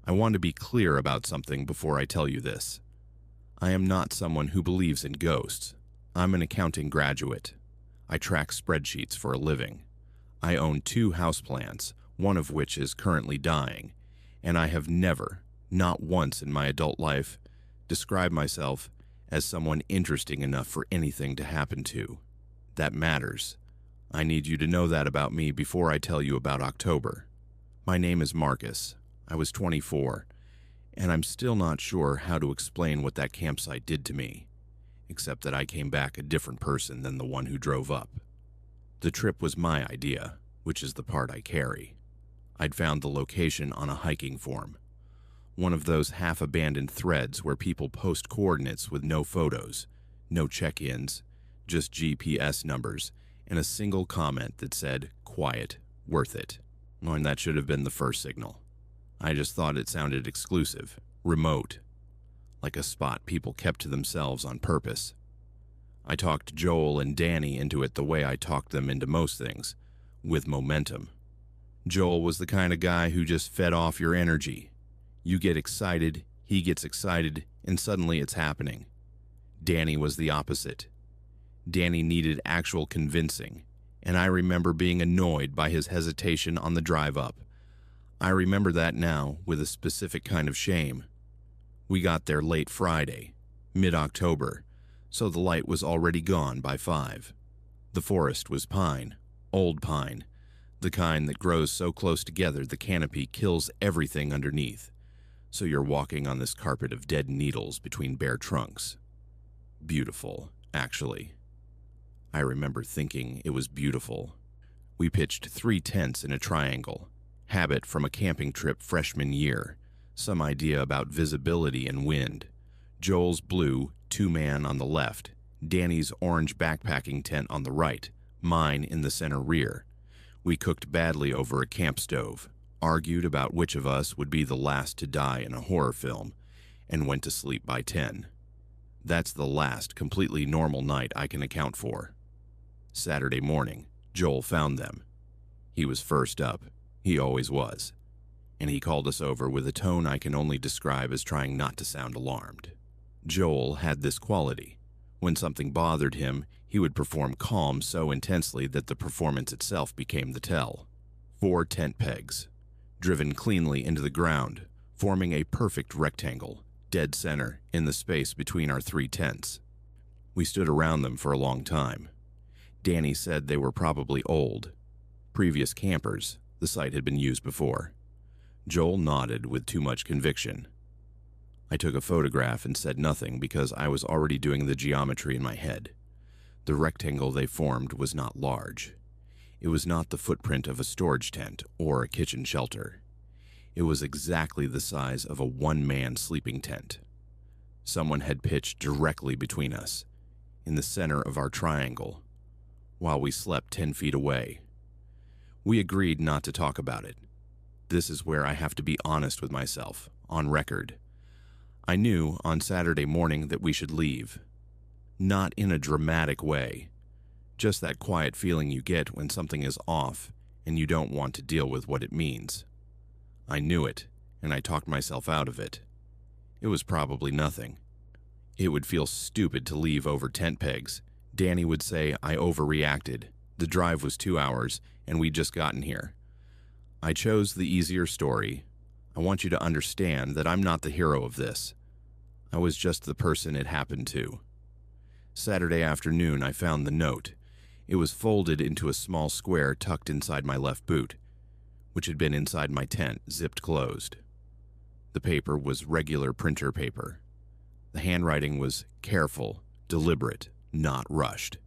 I want to be clear about something before I tell you this. I am not someone who believes in ghosts. I'm an accounting graduate. I track spreadsheets for a living. I own 2 houseplants, one of which is currently dying, and I have never, not once in my adult life, described myself as someone interesting enough for anything to happen to. That matters. I need you to know that about me before I tell you about October. My name is Marcus. I was 24, and I'm still not sure how to explain what that campsite did to me, except that I came back a different person than the one who drove up. The trip was my idea, which is the part I carry. I'd found the location on a hiking forum, one of those half-abandoned threads where people post coordinates with no photos, no check-ins, just GPS numbers, and a single comment that said, "Quiet, worth it." And that should have been the first signal. I just thought it sounded exclusive, remote, like a spot people kept to themselves on purpose. I talked Joel and Danny into it the way I talked them into most things, with momentum. Joel was the kind of guy who just fed off your energy. You get excited, he gets excited, and suddenly it's happening. Danny was the opposite. Danny needed actual convincing, and I remember being annoyed by his hesitation on the drive up. I remember that now with a specific kind of shame. We got there late Friday, mid-October, so the light was already gone by 5. The forest was pine, old pine, the kind that grows so close together the canopy kills everything underneath, so you're walking on this carpet of dead needles between bare trunks. Beautiful, actually. I remember thinking it was beautiful. We pitched 3 tents in a triangle, habit from a camping trip freshman year, some idea about visibility and wind. Joel's blue, 2-man on the left, Danny's orange backpacking tent on the right, mine in the center rear. We cooked badly over a camp stove, argued about which of us would be the last to die in a horror film, and went to sleep by 10. That's the last completely normal night I can account for. Saturday morning, Joel found them. He was first up. He always was. And he called us over with a tone I can only describe as trying not to sound alarmed. Joel had this quality. When something bothered him, he would perform calm so intensely that the performance itself became the tell. 4 tent pegs, driven cleanly into the ground, forming a perfect rectangle, dead center in the space between our 3 tents. We stood around them for a long time. Danny said they were probably old. Previous campers. The site had been used before. Joel nodded with too much conviction. I took a photograph and said nothing because I was already doing the geometry in my head. The rectangle they formed was not large. It was not the footprint of a storage tent or a kitchen shelter. It was exactly the size of a 1-man sleeping tent. Someone had pitched directly between us, in the center of our triangle, while we slept 10 feet away. We agreed not to talk about it. This is where I have to be honest with myself, on record. I knew on Saturday morning that we should leave. Not in a dramatic way. Just that quiet feeling you get when something is off and you don't want to deal with what it means. I knew it, and I talked myself out of it. It was probably nothing. It would feel stupid to leave over tent pegs. Danny would say I overreacted. The drive was 2 hours, and we'd just gotten here. I chose the easier story. I want you to understand that I'm not the hero of this. I was just the person it happened to. Saturday afternoon, I found the note. It was folded into a small square tucked inside my left boot, which had been inside my tent, zipped closed. The paper was regular printer paper. The handwriting was careful, deliberate, not rushed.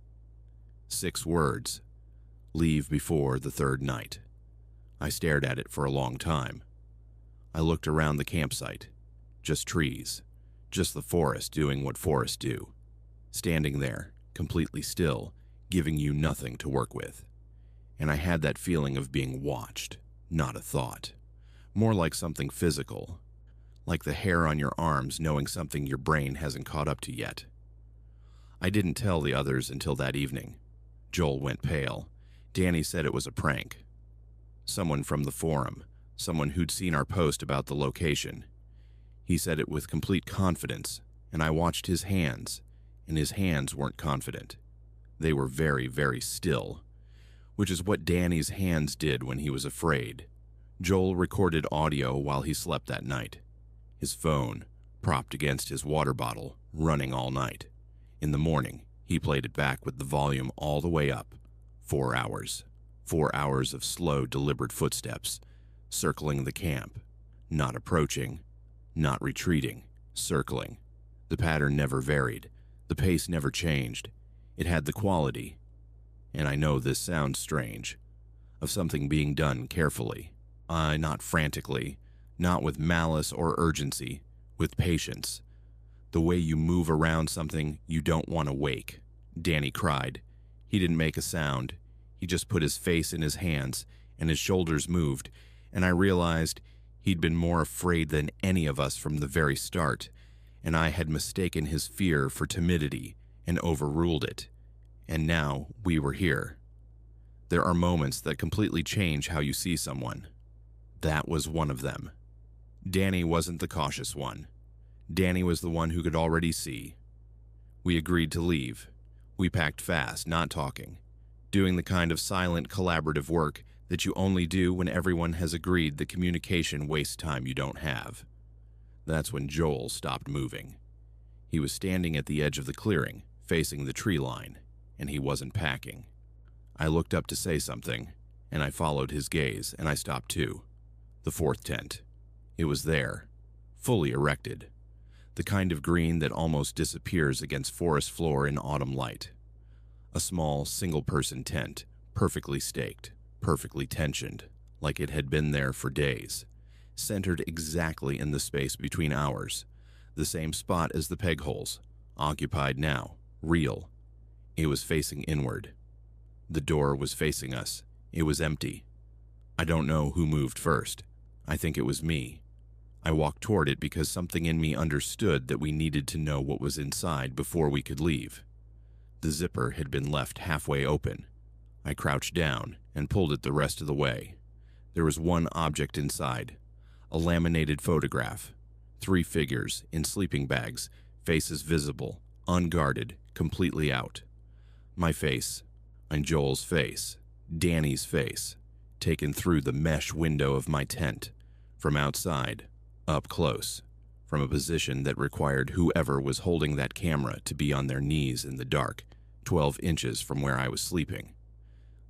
6 words. Leave before the 3rd night. I stared at it for a long time. I looked around the campsite. Just trees. Just the forest doing what forests do. Standing there, completely still, giving you nothing to work with. And I had that feeling of being watched, not a thought. More like something physical. Like the hair on your arms knowing something your brain hasn't caught up to yet. I didn't tell the others until that evening. Joel went pale. Danny said it was a prank. Someone from the forum, someone who'd seen our post about the location. He said it with complete confidence, and I watched his hands, and his hands weren't confident. They were very, very still, which is what Danny's hands did when he was afraid. Joel recorded audio while he slept that night. His phone, propped against his water bottle, running all night. In the morning, he played it back with the volume all the way up. 4 hours. 4 hours of slow, deliberate footsteps, circling the camp, not approaching, not retreating, circling. The pattern never varied. The pace never changed. It had the quality, and I know this sounds strange, of something being done carefully. Not frantically, not with malice or urgency, with patience. The way you move around something you don't want to wake. Danny cried. He didn't make a sound. He just put his face in his hands, and his shoulders moved, and I realized he'd been more afraid than any of us from the very start, and I had mistaken his fear for timidity and overruled it. And now we were here. There are moments that completely change how you see someone. That was one of them. Danny wasn't the cautious one. Danny was the one who could already see. We agreed to leave. We packed fast, not talking, doing the kind of silent, collaborative work that you only do when everyone has agreed that communication wastes time you don't have. That's when Joel stopped moving. He was standing at the edge of the clearing, facing the tree line, and he wasn't packing. I looked up to say something, and I followed his gaze, and I stopped too. The fourth tent. It was there, fully erected. The kind of green that almost disappears against forest floor in autumn light. A small, single-person tent, perfectly staked, perfectly tensioned, like it had been there for days, centered exactly in the space between ours, the same spot as the peg holes, occupied now, real. It was facing inward. The door was facing us. It was empty. I don't know who moved first. I think it was me. I walked toward it because something in me understood that we needed to know what was inside before we could leave. The zipper had been left halfway open. I crouched down and pulled it the rest of the way. There was one object inside, a laminated photograph. 3 figures in sleeping bags, faces visible, unguarded, completely out. My face, and Joel's face, Danny's face, taken through the mesh window of my tent, from outside, up close, from a position that required whoever was holding that camera to be on their knees in the dark, 12 inches from where I was sleeping.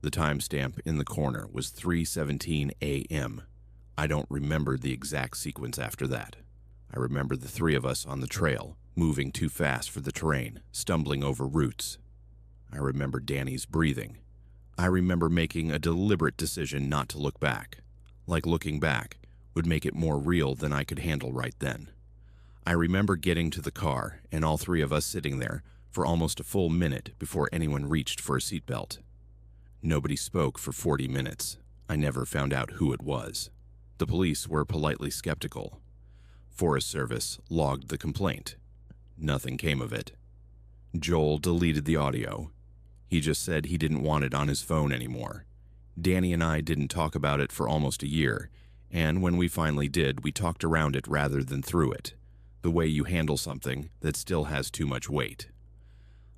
The timestamp in the corner was 3:17 a.m. I don't remember the exact sequence after that. I remember the 3 of us on the trail, moving too fast for the terrain, stumbling over roots. I remember Danny's breathing. I remember making a deliberate decision not to look back, like looking back would make it more real than I could handle right then. I remember getting to the car and all 3 of us sitting there for almost a full minute before anyone reached for a seatbelt. Nobody spoke for 40 minutes. I never found out who it was. The police were politely skeptical. Forest Service logged the complaint. Nothing came of it. Joel deleted the audio. He just said he didn't want it on his phone anymore. Danny and I didn't talk about it for almost a year, and when we finally did, we talked around it rather than through it, the way you handle something that still has too much weight.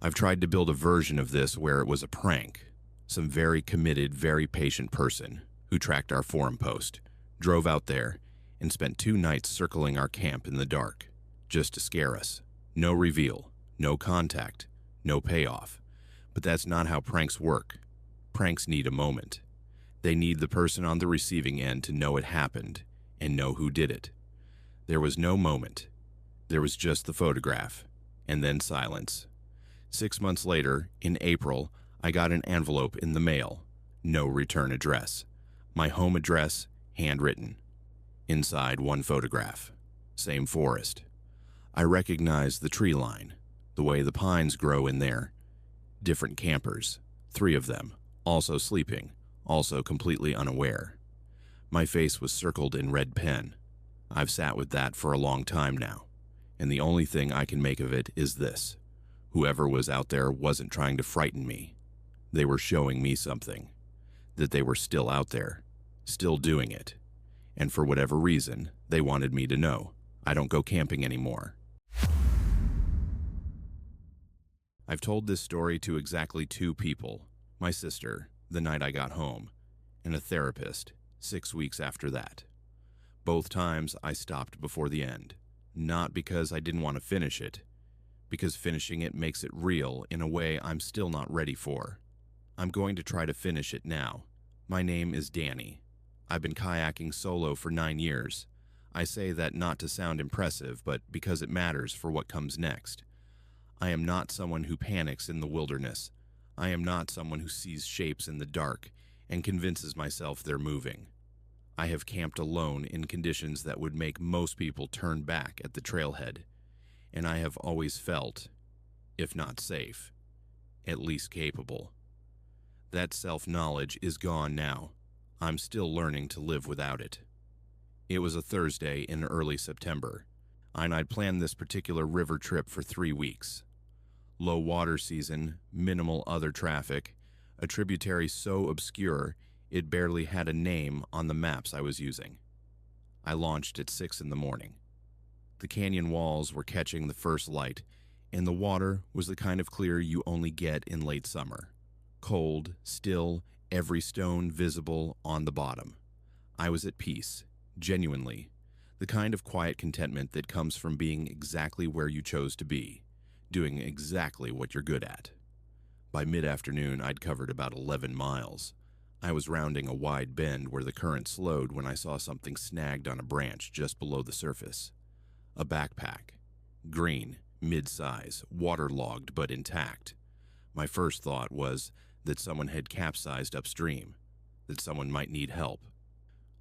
I've tried to build a version of this where it was a prank. Some very committed, very patient person who tracked our forum post, drove out there, and spent 2 nights circling our camp in the dark, just to scare us. No reveal, no contact, no payoff. But that's not how pranks work. Pranks need a moment. They need the person on the receiving end to know it happened and know who did it. There was no moment. There was just the photograph, and then silence. 6 months later, in April, I got an envelope in the mail. No return address. My home address, handwritten. Inside, 1 photograph. Same forest. I recognized the tree line, the way the pines grow in there. Different campers, 3 of them, also sleeping, also completely unaware. My face was circled in red pen. I've sat with that for a long time now, and the only thing I can make of it is this. Whoever was out there wasn't trying to frighten me. They were showing me something, that they were still out there, still doing it. And for whatever reason, they wanted me to know. I don't go camping anymore. I've told this story to exactly 2 people. My sister, the night I got home, and a therapist, 6 weeks after that. Both times I stopped before the end. Not because I didn't want to finish it, because finishing it makes it real in a way I'm still not ready for. I'm going to try to finish it now. My name is Danny. I've been kayaking solo for 9 years. I say that not to sound impressive, but because it matters for what comes next. I am not someone who panics in the wilderness. I am not someone who sees shapes in the dark and convinces myself they're moving. I have camped alone in conditions that would make most people turn back at the trailhead, and I have always felt, if not safe, at least capable. That self-knowledge is gone now. I'm still learning to live without it. It was a Thursday in early September, and I'd planned this particular river trip for 3 weeks. Low water season, minimal other traffic, a tributary so obscure it barely had a name on the maps I was using. I launched at 6 in the morning. The canyon walls were catching the first light, and the water was the kind of clear you only get in late summer. Cold, still, every stone visible on the bottom. I was at peace, genuinely, the kind of quiet contentment that comes from being exactly where you chose to be, doing exactly what you're good at. By mid-afternoon, I'd covered about 11 miles. I was rounding a wide bend where the current slowed when I saw something snagged on a branch just below the surface. A backpack. Green, mid-size, waterlogged but intact. My first thought was that someone had capsized upstream, that someone might need help.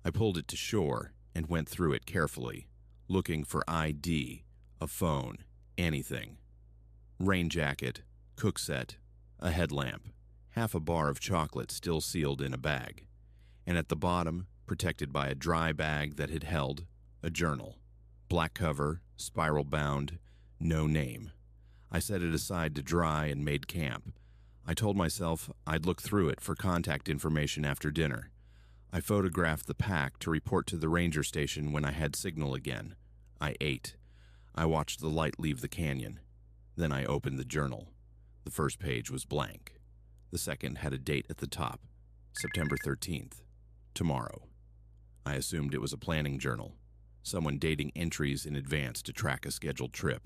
I pulled it to shore and went through it carefully, looking for ID, a phone, anything. Rain jacket, cook set, a headlamp, half a bar of chocolate still sealed in a bag, and at the bottom, protected by a dry bag that had held, a journal. Black cover, spiral bound, no name. I set it aside to dry and made camp. I told myself I'd look through it for contact information after dinner. I photographed the pack to report to the ranger station when I had signal again. I ate. I watched the light leave the canyon. Then I opened the journal. The first page was blank. The second had a date at the top, September 13th, tomorrow. I assumed it was a planning journal, someone dating entries in advance to track a scheduled trip.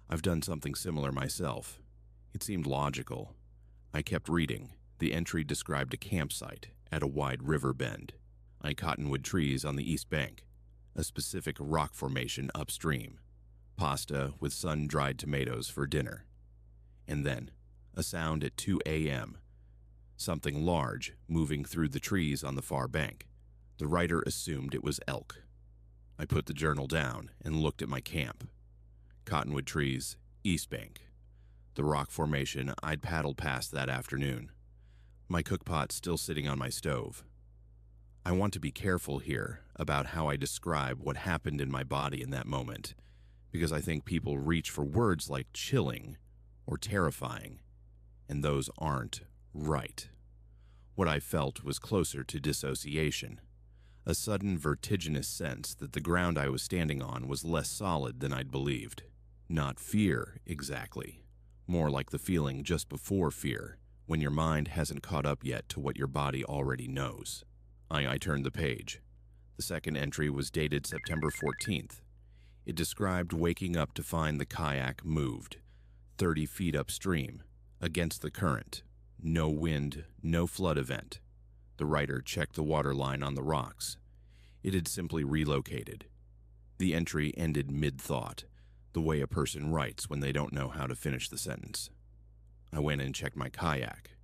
I've done something similar myself. It seemed logical. I kept reading. The entry described a campsite at a wide river bend, cottonwood trees on the east bank, a specific rock formation upstream, pasta with sun-dried tomatoes for dinner. And then, a sound at 2 a.m., something large moving through the trees on the far bank. The writer assumed it was elk. I put the journal down and looked at my camp. Cottonwood trees, east bank. The rock formation I'd paddled past that afternoon. My cookpot still sitting on my stove. I want to be careful here about how I describe what happened in my body in that moment, because I think people reach for words like chilling or terrifying, and those aren't right. What I felt was closer to dissociation, a sudden vertiginous sense that the ground I was standing on was less solid than I'd believed. Not fear, exactly. More like the feeling just before fear, when your mind hasn't caught up yet to what your body already knows. I turned the page. The second entry was dated September 14th. It described waking up to find the kayak moved, 30 feet upstream, against the current. No wind, no flood event. The writer checked the water line on the rocks. It had simply relocated. The entry ended mid-thought, the way a person writes when they don't know how to finish the sentence. I went and checked my kayak.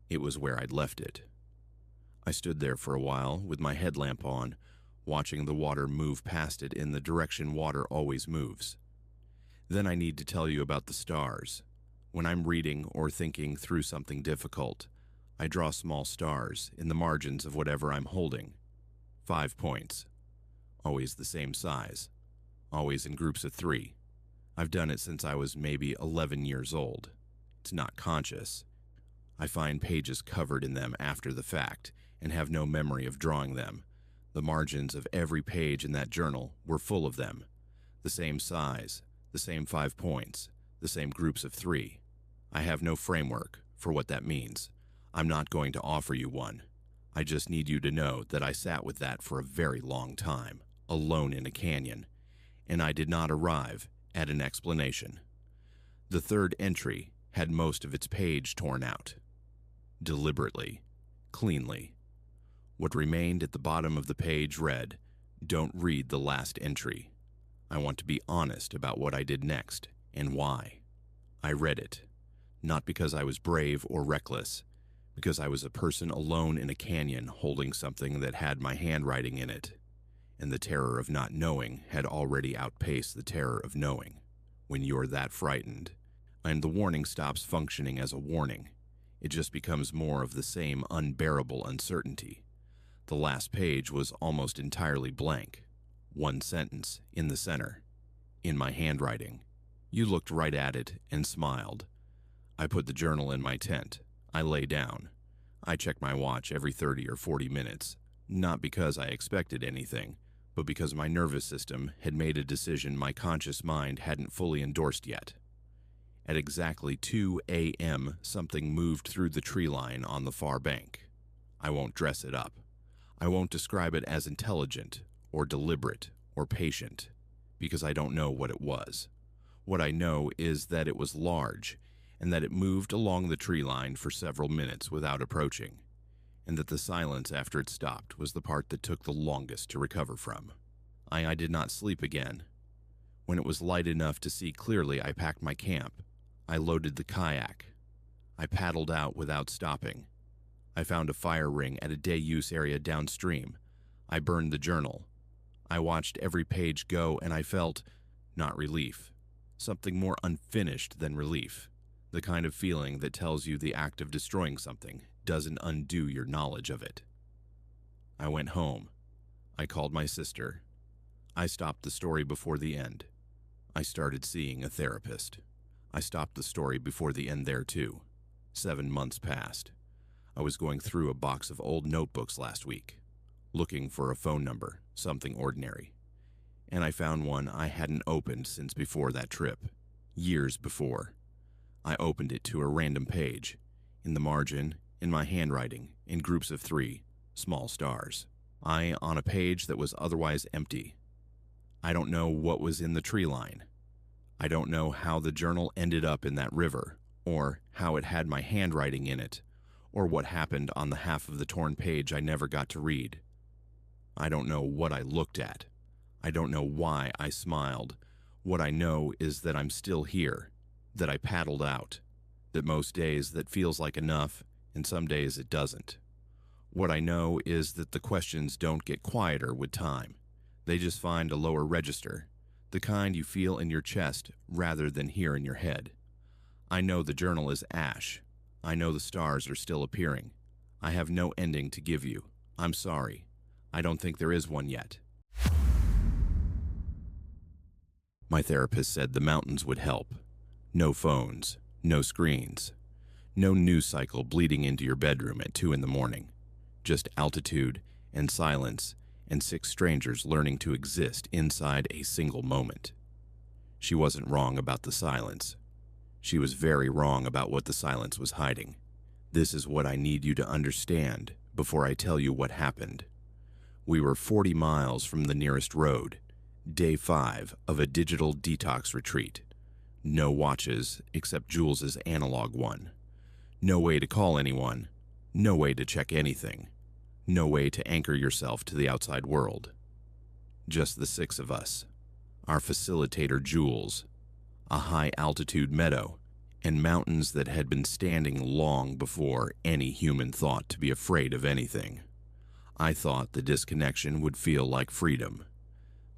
It was where I'd left it. I stood there for a while with my headlamp on, watching the water move past it in the direction water always moves. Then I need to tell you about the stars. When I'm reading or thinking through something difficult, I draw small stars in the margins of whatever I'm holding. 5 points. Always the same size. Always in groups of 3. I've done it since I was maybe 11 years old. It's not conscious. I find pages covered in them after the fact and have no memory of drawing them. The margins of every page in that journal were full of them. The same size, the same 5 points, the same groups of 3. I have no framework for what that means. I'm not going to offer you one. I just need you to know that I sat with that for a very long time, alone in a canyon, and I did not arrive at an explanation. The third entry had most of its page torn out. Deliberately, cleanly. What remained at the bottom of the page read, "Don't read the last entry. I want to be honest about what I did next and why." I read it, not because I was brave or reckless, because I was a person alone in a canyon holding something that had my handwriting in it, and the terror of not knowing had already outpaced the terror of knowing. When you're that frightened, and the warning stops functioning as a warning, it just becomes more of the same unbearable uncertainty. The last page was almost entirely blank. One sentence in the center, in my handwriting. You looked right at it and smiled. I put the journal in my tent. I lay down. I checked my watch every 30 or 40 minutes, not because I expected anything, but because my nervous system had made a decision my conscious mind hadn't fully endorsed yet. At exactly 2 a.m., something moved through the tree line on the far bank. I won't dress it up. I won't describe it as intelligent or deliberate or patient, because I don't know what it was. What I know is that it was large, and that it moved along the tree line for several minutes without approaching, and that the silence after it stopped was the part that took the longest to recover from. I did not sleep again. When it was light enough to see clearly, I packed my camp. I loaded the kayak. I paddled out without stopping. I found a fire ring at a day-use area downstream. I burned the journal. I watched every page go, and I felt, not relief, something more unfinished than relief, the kind of feeling that tells you the act of destroying something doesn't undo your knowledge of it. I went home. I called my sister. I stopped the story before the end. I started seeing a therapist. I stopped the story before the end there too. 7 months passed. I was going through a box of old notebooks last week, looking for a phone number, something ordinary. And I found one I hadn't opened since before that trip, years before. I opened it to a random page. In the margin, in my handwriting, in groups of 3, small stars. I on a page that was otherwise empty. I don't know what was in the tree line. I don't know how the journal ended up in that river, or how it had my handwriting in it, or what happened on the half of the torn page I never got to read. I don't know what I looked at. I don't know why I smiled. What I know is that I'm still here, that I paddled out, that most days that feels like enough, and some days it doesn't. What I know is that the questions don't get quieter with time. They just find a lower register, the kind you feel in your chest rather than here in your head. I know the journal is ash. I know the stars are still appearing. I have no ending to give you. I'm sorry. I don't think there is one yet. My therapist said the mountains would help. No phones, no screens, no news cycle bleeding into your bedroom at 2 in the morning. Just altitude and silence and 6 strangers learning to exist inside a single moment. She wasn't wrong about the silence. She was very wrong about what the silence was hiding. This is what I need you to understand before I tell you what happened. We were 40 miles from the nearest road, day 5 of a digital detox retreat. No watches except Jules's analog one. No way to call anyone. No way to check anything. No way to anchor yourself to the outside world. Just the 6 of us. Our facilitator Jules. A high-altitude meadow, and mountains that had been standing long before any human thought to be afraid of anything. I thought the disconnection would feel like freedom.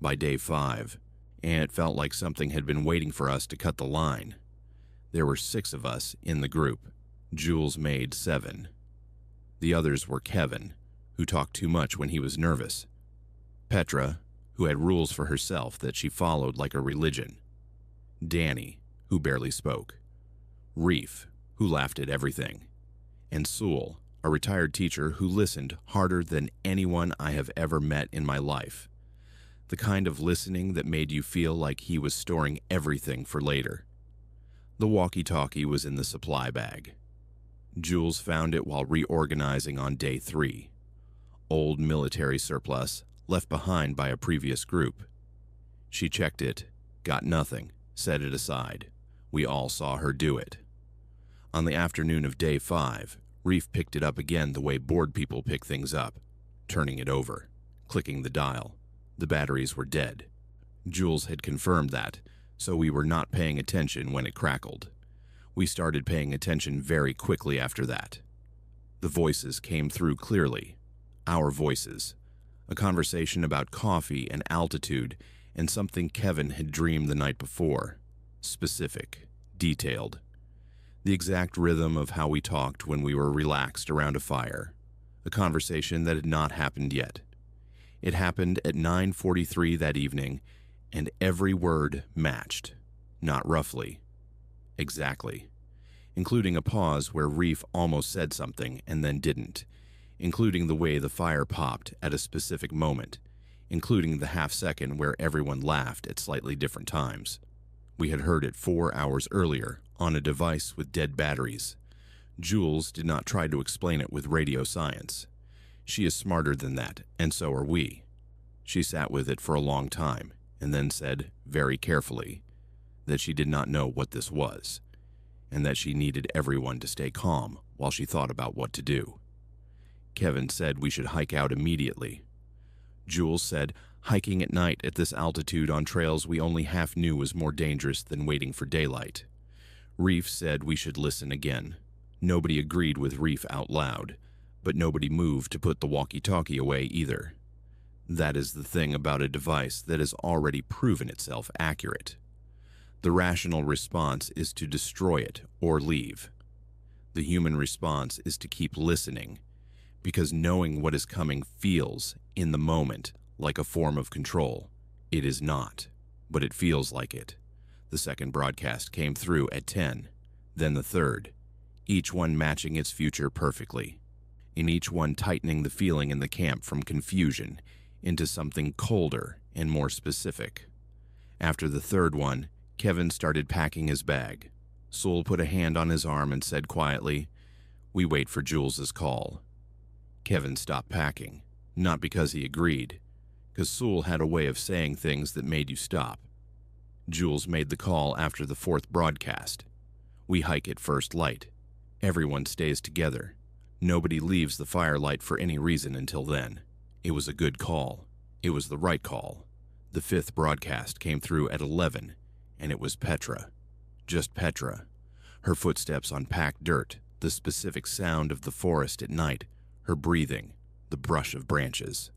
By day 5, and it felt like something had been waiting for us to cut the line. There were 6 of us in the group. Jules made 7. The others were Kevin, who talked too much when he was nervous. Petra, who had rules for herself that she followed like a religion. Danny, who barely spoke. Reef, who laughed at everything. And Sewell, a retired teacher who listened harder than anyone I have ever met in my life. The kind of listening that made you feel like he was storing everything for later. The walkie-talkie was in the supply bag. Jules found it while reorganizing on day 3. Old military surplus left behind by a previous group. She checked it, got nothing, set it aside. We all saw her do it. On the afternoon of day 5, Reef picked it up again the way bored people pick things up, turning it over, clicking the dial. The batteries were dead. Jules had confirmed that, so we were not paying attention when it crackled. We started paying attention very quickly after that. The voices came through clearly. Our voices. A conversation about coffee and altitude and something Kevin had dreamed the night before. Specific, detailed. The exact rhythm of how we talked when we were relaxed around a fire. A conversation that had not happened yet. It happened at 9:43 that evening, and every word matched. Not roughly. Exactly. Including a pause where Reef almost said something and then didn't. Including the way the fire popped at a specific moment. Including the half-second where everyone laughed at slightly different times. We had heard it 4 hours earlier on a device with dead batteries. Jules did not try to explain it with radio science. She is smarter than that, and so are we. She sat with it for a long time, and then said, very carefully, that she did not know what this was, and that she needed everyone to stay calm while she thought about what to do. Kevin said we should hike out immediately. Jules said hiking at night at this altitude on trails we only half knew was more dangerous than waiting for daylight. Reef said we should listen again. Nobody agreed with Reef out loud, but nobody moved to put the walkie-talkie away either. That is the thing about a device that has already proven itself accurate. The rational response is to destroy it or leave. The human response is to keep listening, because knowing what is coming feels, in the moment, like a form of control. It is not, but it feels like it. The second broadcast came through at 10, then the third, each one matching its future perfectly. In each one tightening the feeling in the camp from confusion into something colder and more specific. After the third one, Kevin started packing his bag. Sewell put a hand on his arm and said quietly, "We wait for Jules's call." Kevin stopped packing, not because he agreed, because Sewell had a way of saying things that made you stop. Jules made the call after the fourth broadcast. We hike at first light. Everyone stays together. Nobody leaves the firelight for any reason until then. It was a good call. It was the right call. The fifth broadcast came through at 11, and it was Petra. Just Petra. Her footsteps on packed dirt, the specific sound of the forest at night, her breathing, the brush of branches.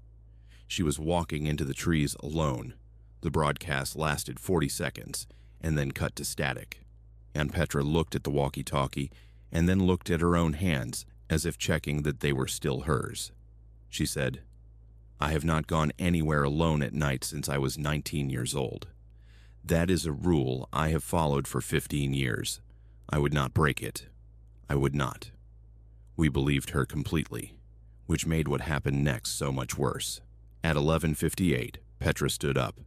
She was walking into the trees alone. The broadcast lasted 40 seconds, and then cut to static. And Petra looked at the walkie-talkie, and then looked at her own hands, as if checking that they were still hers. She said, "I have not gone anywhere alone at night since I was 19 years old. That is a rule I have followed for 15 years. I would not break it. I would not." We believed her completely, which made what happened next so much worse. At 11:58, Petra stood up.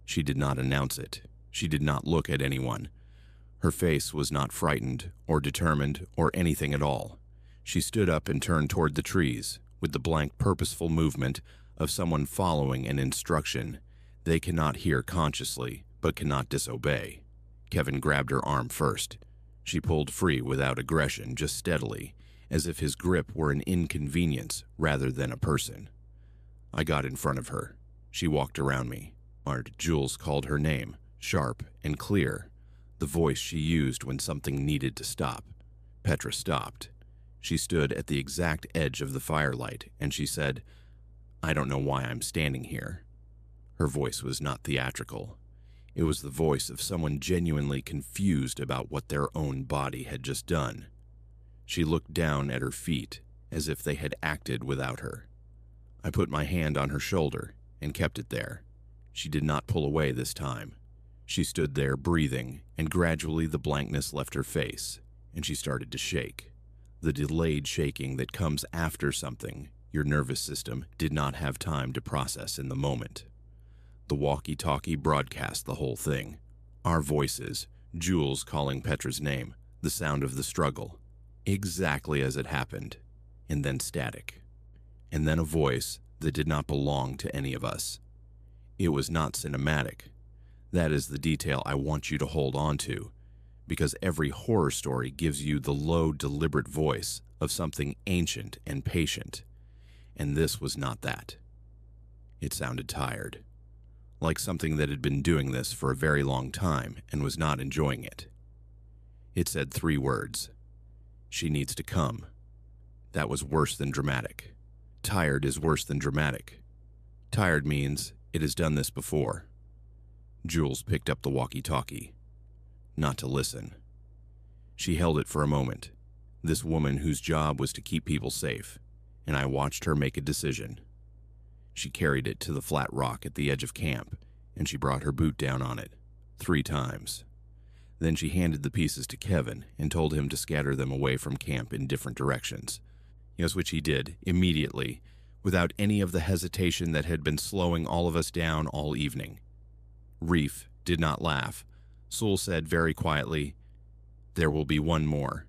She did not announce it. She did not look at anyone. Her face was not frightened or determined or anything at all. She stood up and turned toward the trees, with the blank, purposeful movement of someone following an instruction they cannot hear consciously, but cannot disobey. Kevin grabbed her arm first. She pulled free without aggression, just steadily, as if his grip were an inconvenience rather than a person. I got in front of her. She walked around me. Jules called her name, sharp and clear, the voice she used when something needed to stop. Petra stopped. She stood at the exact edge of the firelight, and she said, "I don't know why I'm standing here." Her voice was not theatrical. It was the voice of someone genuinely confused about what their own body had just done. She looked down at her feet, as if they had acted without her. I put my hand on her shoulder and kept it there. She did not pull away this time. She stood there breathing, and gradually the blankness left her face, and she started to shake. The delayed shaking that comes after something your nervous system did not have time to process in the moment. The walkie-talkie broadcast the whole thing. Our voices, Jules calling Petra's name, the sound of the struggle, exactly as it happened, and then static. And then a voice that did not belong to any of us. It was not cinematic. That is the detail I want you to hold on to, because every horror story gives you the low, deliberate voice of something ancient and patient, and this was not that. It sounded tired, like something that had been doing this for a very long time and was not enjoying it. It said 3 words. She needs to come. That was worse than dramatic. Tired is worse than dramatic. Tired means it has done this before. Jules picked up the walkie-talkie. Not to listen. She held it for a moment, this woman whose job was to keep people safe, and I watched her make a decision. She carried it to the flat rock at the edge of camp, and she brought her boot down on it 3 times. Then she handed the pieces to Kevin and told him to scatter them away from camp in different directions. Yes, which he did, immediately, without any of the hesitation that had been slowing all of us down all evening. Reef did not laugh. Sewell said very quietly, "There will be one more."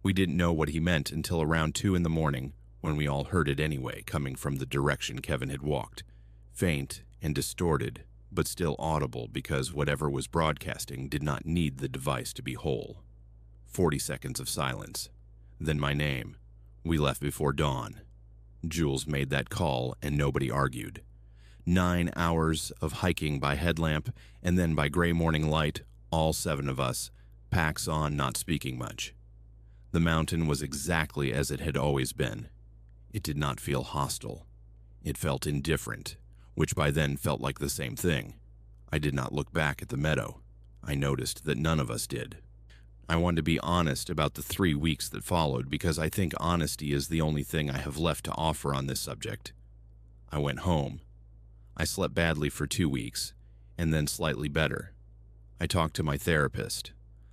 We didn't know what he meant until around 2 in the morning, when we all heard it anyway, coming from the direction Kevin had walked. Faint and distorted, but still audible because whatever was broadcasting did not need the device to be whole. 40 seconds of silence. Then my name. We left before dawn. Jules made that call and nobody argued. 9 hours of hiking by headlamp and then by gray morning light, all 7 of us, packs on, not speaking much. The mountain was exactly as it had always been. It did not feel hostile. It felt indifferent, which by then felt like the same thing. I did not look back at the meadow. I noticed that none of us did. I wanted to be honest about the 3 weeks that followed because I think honesty is the only thing I have left to offer on this subject. I went home. I slept badly for 2 weeks, and then slightly better. I talked to my therapist.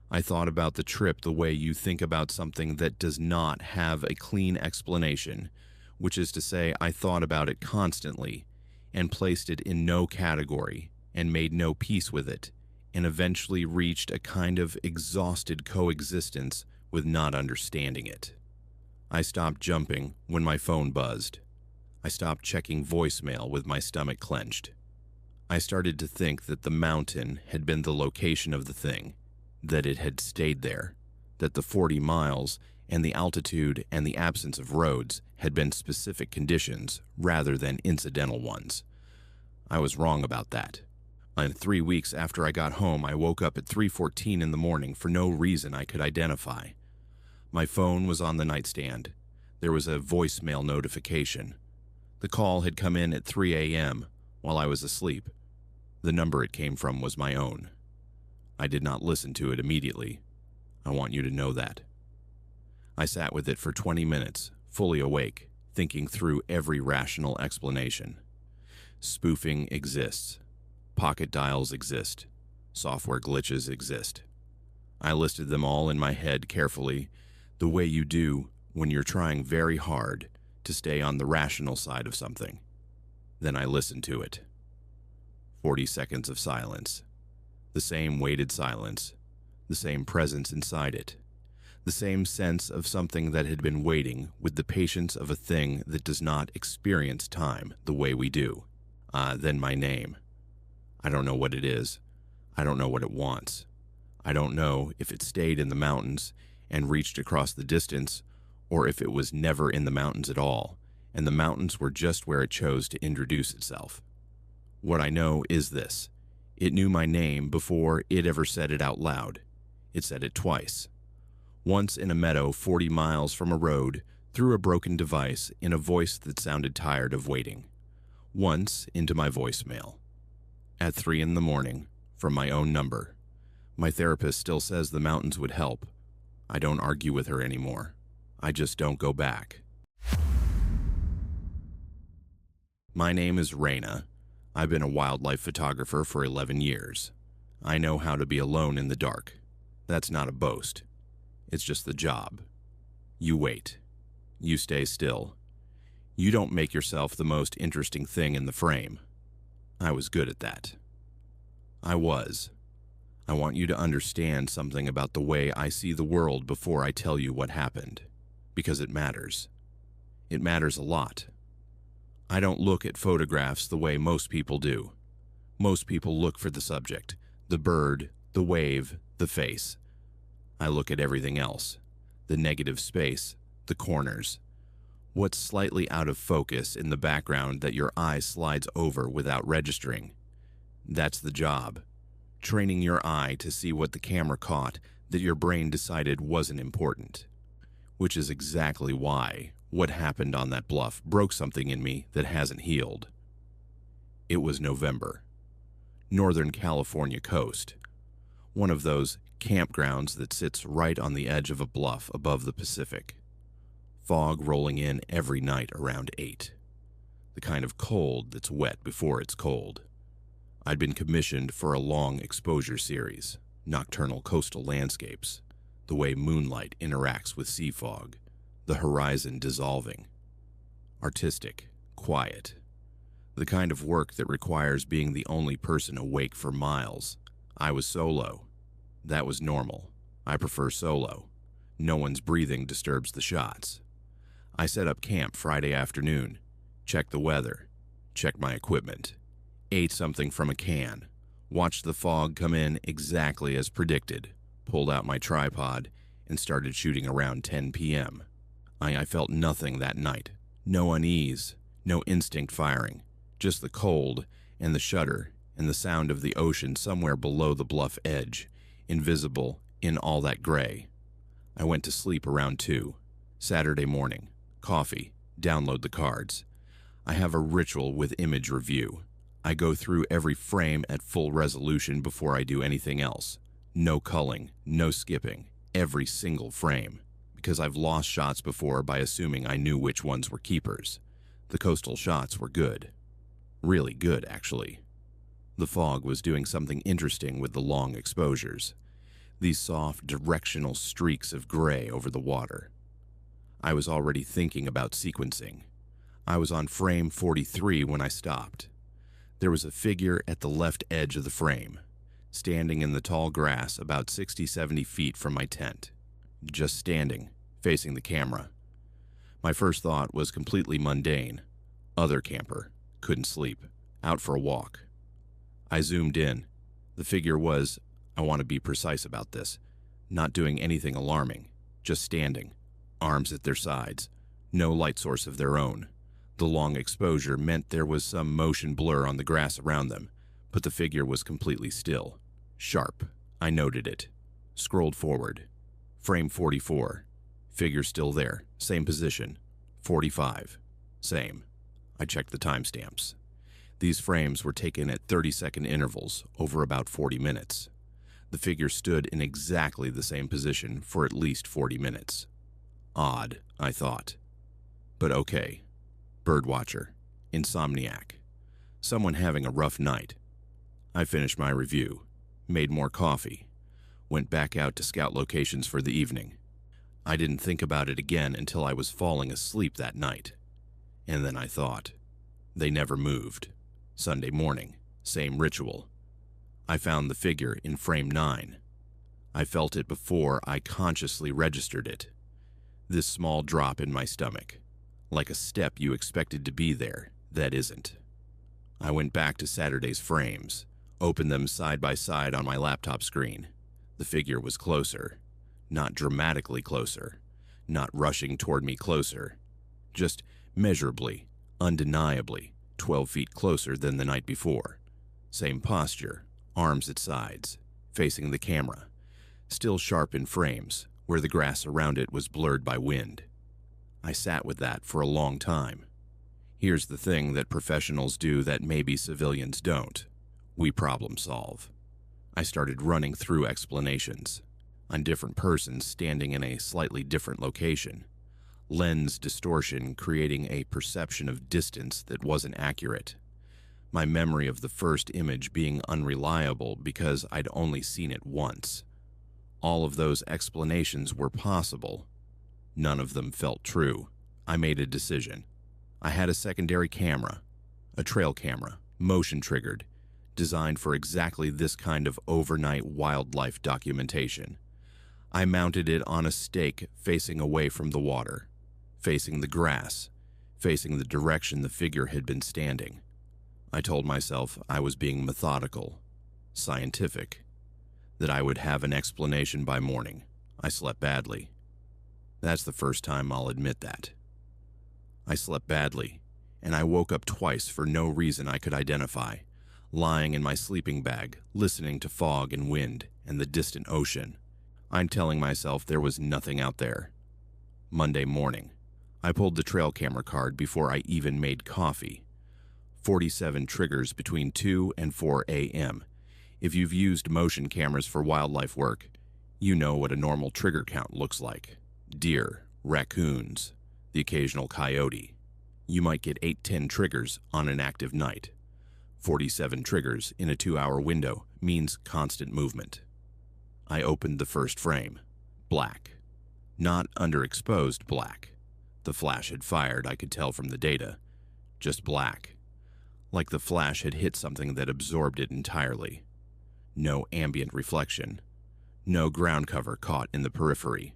I thought about the trip the way you think about something that does not have a clean explanation, which is to say I thought about it constantly and placed it in no category and made no peace with it, and eventually reached a kind of exhausted coexistence with not understanding it. I stopped jumping when my phone buzzed. I stopped checking voicemail with my stomach clenched. I started to think that the mountain had been the location of the thing, that it had stayed there, that the 40 miles and the altitude and the absence of roads had been specific conditions rather than incidental ones. I was wrong about that. And 3 weeks after I got home, I woke up at 3:14 in the morning for no reason I could identify. My phone was on the nightstand. There was a voicemail notification. The call had come in at 3 a.m. while I was asleep. The number it came from was my own. I did not listen to it immediately. I want you to know that. I sat with it for 20 minutes, fully awake, thinking through every rational explanation. Spoofing exists. Pocket dials exist. Software glitches exist. I listed them all in my head carefully, the way you do when you're trying very hard to stay on the rational side of something. Then I listened to it. 40 seconds of silence. The same weighted silence. The same presence inside it. The same sense of something that had been waiting with the patience of a thing that does not experience time the way we do. Then my name. I don't know what it is. I don't know what it wants. I don't know if it stayed in the mountains and reached across the distance, or if it was never in the mountains at all, and the mountains were just where it chose to introduce itself. What I know is this. It knew my name before it ever said it out loud. It said it twice. Once in a meadow 40 miles from a road, through a broken device in a voice that sounded tired of waiting. Once into my voicemail. At 3 in the morning, from my own number. My therapist still says the mountains would help. I don't argue with her anymore. I just don't go back. My name is Raina. I've been a wildlife photographer for 11 years. I know how to be alone in the dark. That's not a boast. It's just the job. You wait. You stay still. You don't make yourself the most interesting thing in the frame. I was good at that. I was. I want you to understand something about the way I see the world before I tell you what happened, because it matters. It matters a lot. I don't look at photographs the way most people do. Most people look for the subject, the bird, the wave, the face. I look at everything else, the negative space, the corners. What's slightly out of focus in the background that your eye slides over without registering. That's the job. Training your eye to see what the camera caught that your brain decided wasn't important. Which is exactly why what happened on that bluff broke something in me that hasn't healed. It was November. Northern California coast. One of those campgrounds that sits right on the edge of a bluff above the Pacific. Fog rolling in every night around 8. The kind of cold that's wet before it's cold. I'd been commissioned for a long exposure series, nocturnal coastal landscapes, the way moonlight interacts with sea fog, the horizon dissolving. Artistic, quiet. The kind of work that requires being the only person awake for miles. I was solo. That was normal. I prefer solo. No one's breathing disturbs the shots. I set up camp Friday afternoon, checked the weather, checked my equipment, ate something from a can, watched the fog come in exactly as predicted, pulled out my tripod, and started shooting around 10 p.m. I felt nothing that night. No unease, no instinct firing, just the cold and the shudder and the sound of the ocean somewhere below the bluff edge, invisible in all that gray. I went to sleep around 2, Saturday morning. Coffee, download the cards. I have a ritual with image review. I go through every frame at full resolution before I do anything else. No culling, no skipping, every single frame. Because I've lost shots before by assuming I knew which ones were keepers. The coastal shots were good. Really good, actually. The fog was doing something interesting with the long exposures. These soft, directional streaks of gray over the water. I was already thinking about sequencing. I was on frame 43 when I stopped. There was a figure at the left edge of the frame, standing in the tall grass about 60-70 feet from my tent. Just standing, facing the camera. My first thought was completely mundane. Other camper. Couldn't sleep. Out for a walk. I zoomed in. The figure was, I want to be precise about this, not doing anything alarming, just standing. Arms at their sides, no light source of their own. The long exposure meant there was some motion blur on the grass around them, but the figure was completely still. Sharp. I noted it. Scrolled forward. Frame 44. Figure still there. Same position. 45. Same. I checked the timestamps. These frames were taken at 30-second intervals over about 40 minutes. The figure stood in exactly the same position for at least 40 minutes. Odd, I thought. But okay. Birdwatcher. Insomniac. Someone having a rough night. I finished my review. Made more coffee. Went back out to scout locations for the evening. I didn't think about it again until I was falling asleep that night. And then I thought. They never moved. Sunday morning. Same ritual. I found the figure in frame 9. I felt it before I consciously registered it. This small drop in my stomach, like a step you expected to be there, that isn't. I went back to Saturday's frames, opened them side by side on my laptop screen. The figure was closer, not dramatically closer, not rushing toward me closer, just measurably, undeniably, 12 feet closer than the night before. Same posture, arms at sides, facing the camera, still sharp in frames, where the grass around it was blurred by wind. I sat with that for a long time. Here's the thing that professionals do that maybe civilians don't. We problem solve. I started running through explanations on different persons standing in a slightly different location. Lens distortion creating a perception of distance that wasn't accurate. My memory of the first image being unreliable because I'd only seen it once. All of those explanations were possible. None of them felt true. I made a decision. I had a secondary camera, a trail camera, motion triggered, designed for exactly this kind of overnight wildlife documentation. I mounted it on a stake facing away from the water, facing the grass, facing the direction the figure had been standing. I told myself I was being methodical, scientific, that I would have an explanation by morning. I slept badly. That's the first time I'll admit that. I slept badly, and I woke up twice for no reason I could identify, lying in my sleeping bag, listening to fog and wind and the distant ocean. I'm telling myself there was nothing out there. Monday morning, I pulled the trail camera card before I even made coffee. 47 triggers between 2 and 4 a.m. If you've used motion cameras for wildlife work, you know what a normal trigger count looks like. Deer, raccoons, the occasional coyote. You might get 8-10 triggers on an active night. 47 triggers in a 2-hour window means constant movement. I opened the first frame. Black. Not underexposed black. The flash had fired, I could tell from the data. Just black. Like the flash had hit something that absorbed it entirely. No ambient reflection. No ground cover caught in the periphery.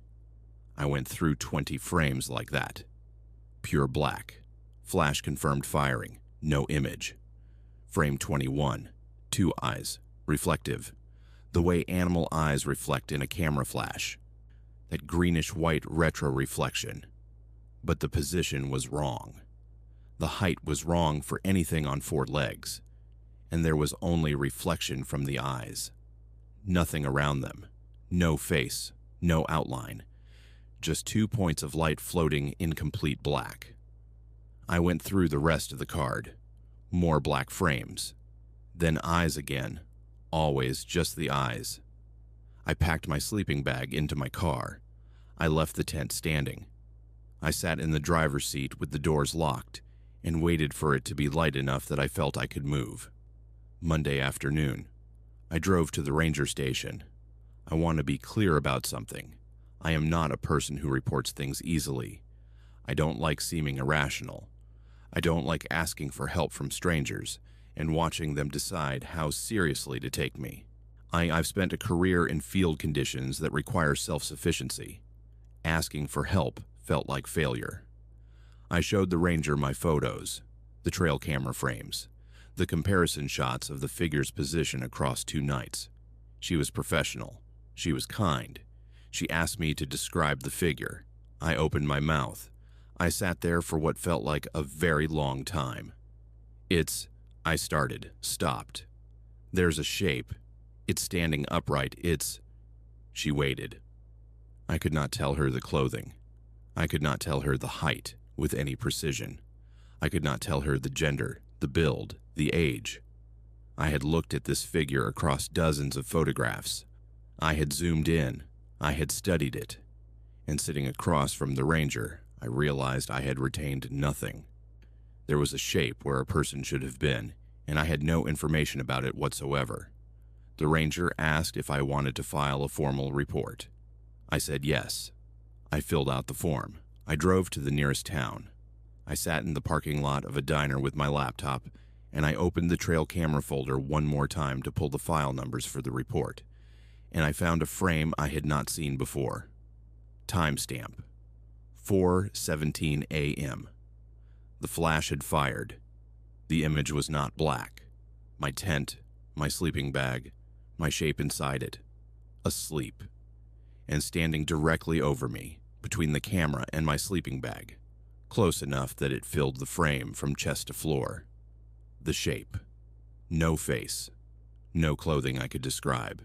I went through 20 frames like that. Pure black. Flash confirmed firing. No image. Frame 21. 2 eyes. Reflective. The way animal eyes reflect in a camera flash. That greenish-white retro reflection. But the position was wrong. The height was wrong for anything on 4 legs, and there was only reflection from the eyes. Nothing around them. No face. No outline. Just 2 points of light floating in complete black. I went through the rest of the card. More black frames. Then eyes again. Always just the eyes. I packed my sleeping bag into my car. I left the tent standing. I sat in the driver's seat with the doors locked and waited for it to be light enough that I felt I could move. Monday afternoon, I drove to the ranger station. I want to be clear about something. I am not a person who reports things easily. I don't like seeming irrational. I don't like asking for help from strangers and watching them decide how seriously to take me. I've spent a career in field conditions that require self-sufficiency. Asking for help felt like failure. I showed the ranger my photos, the trail camera frames, the comparison shots of the figure's position across 2 nights. She was professional. She was kind. She asked me to describe the figure. I opened my mouth. I sat there for what felt like a very long time. I started, stopped. There's a shape. It's standing upright. She waited. I could not tell her the clothing. I could not tell her the height with any precision. I could not tell her the gender, the build, the age. I had looked at this figure across dozens of photographs. I had zoomed in. I had studied it. And sitting across from the ranger, I realized I had retained nothing. There was a shape where a person should have been, and I had no information about it whatsoever. The ranger asked if I wanted to file a formal report. I said yes. I filled out the form. I drove to the nearest town. I sat in the parking lot of a diner with my laptop, and I opened the trail camera folder one more time to pull the file numbers for the report, and I found a frame I had not seen before. Timestamp: 4:17 a.m. The flash had fired. The image was not black. My tent, my sleeping bag, my shape inside it. Asleep. And standing directly over me, between the camera and my sleeping bag, close enough that it filled the frame from chest to floor. The shape. No face. No clothing I could describe.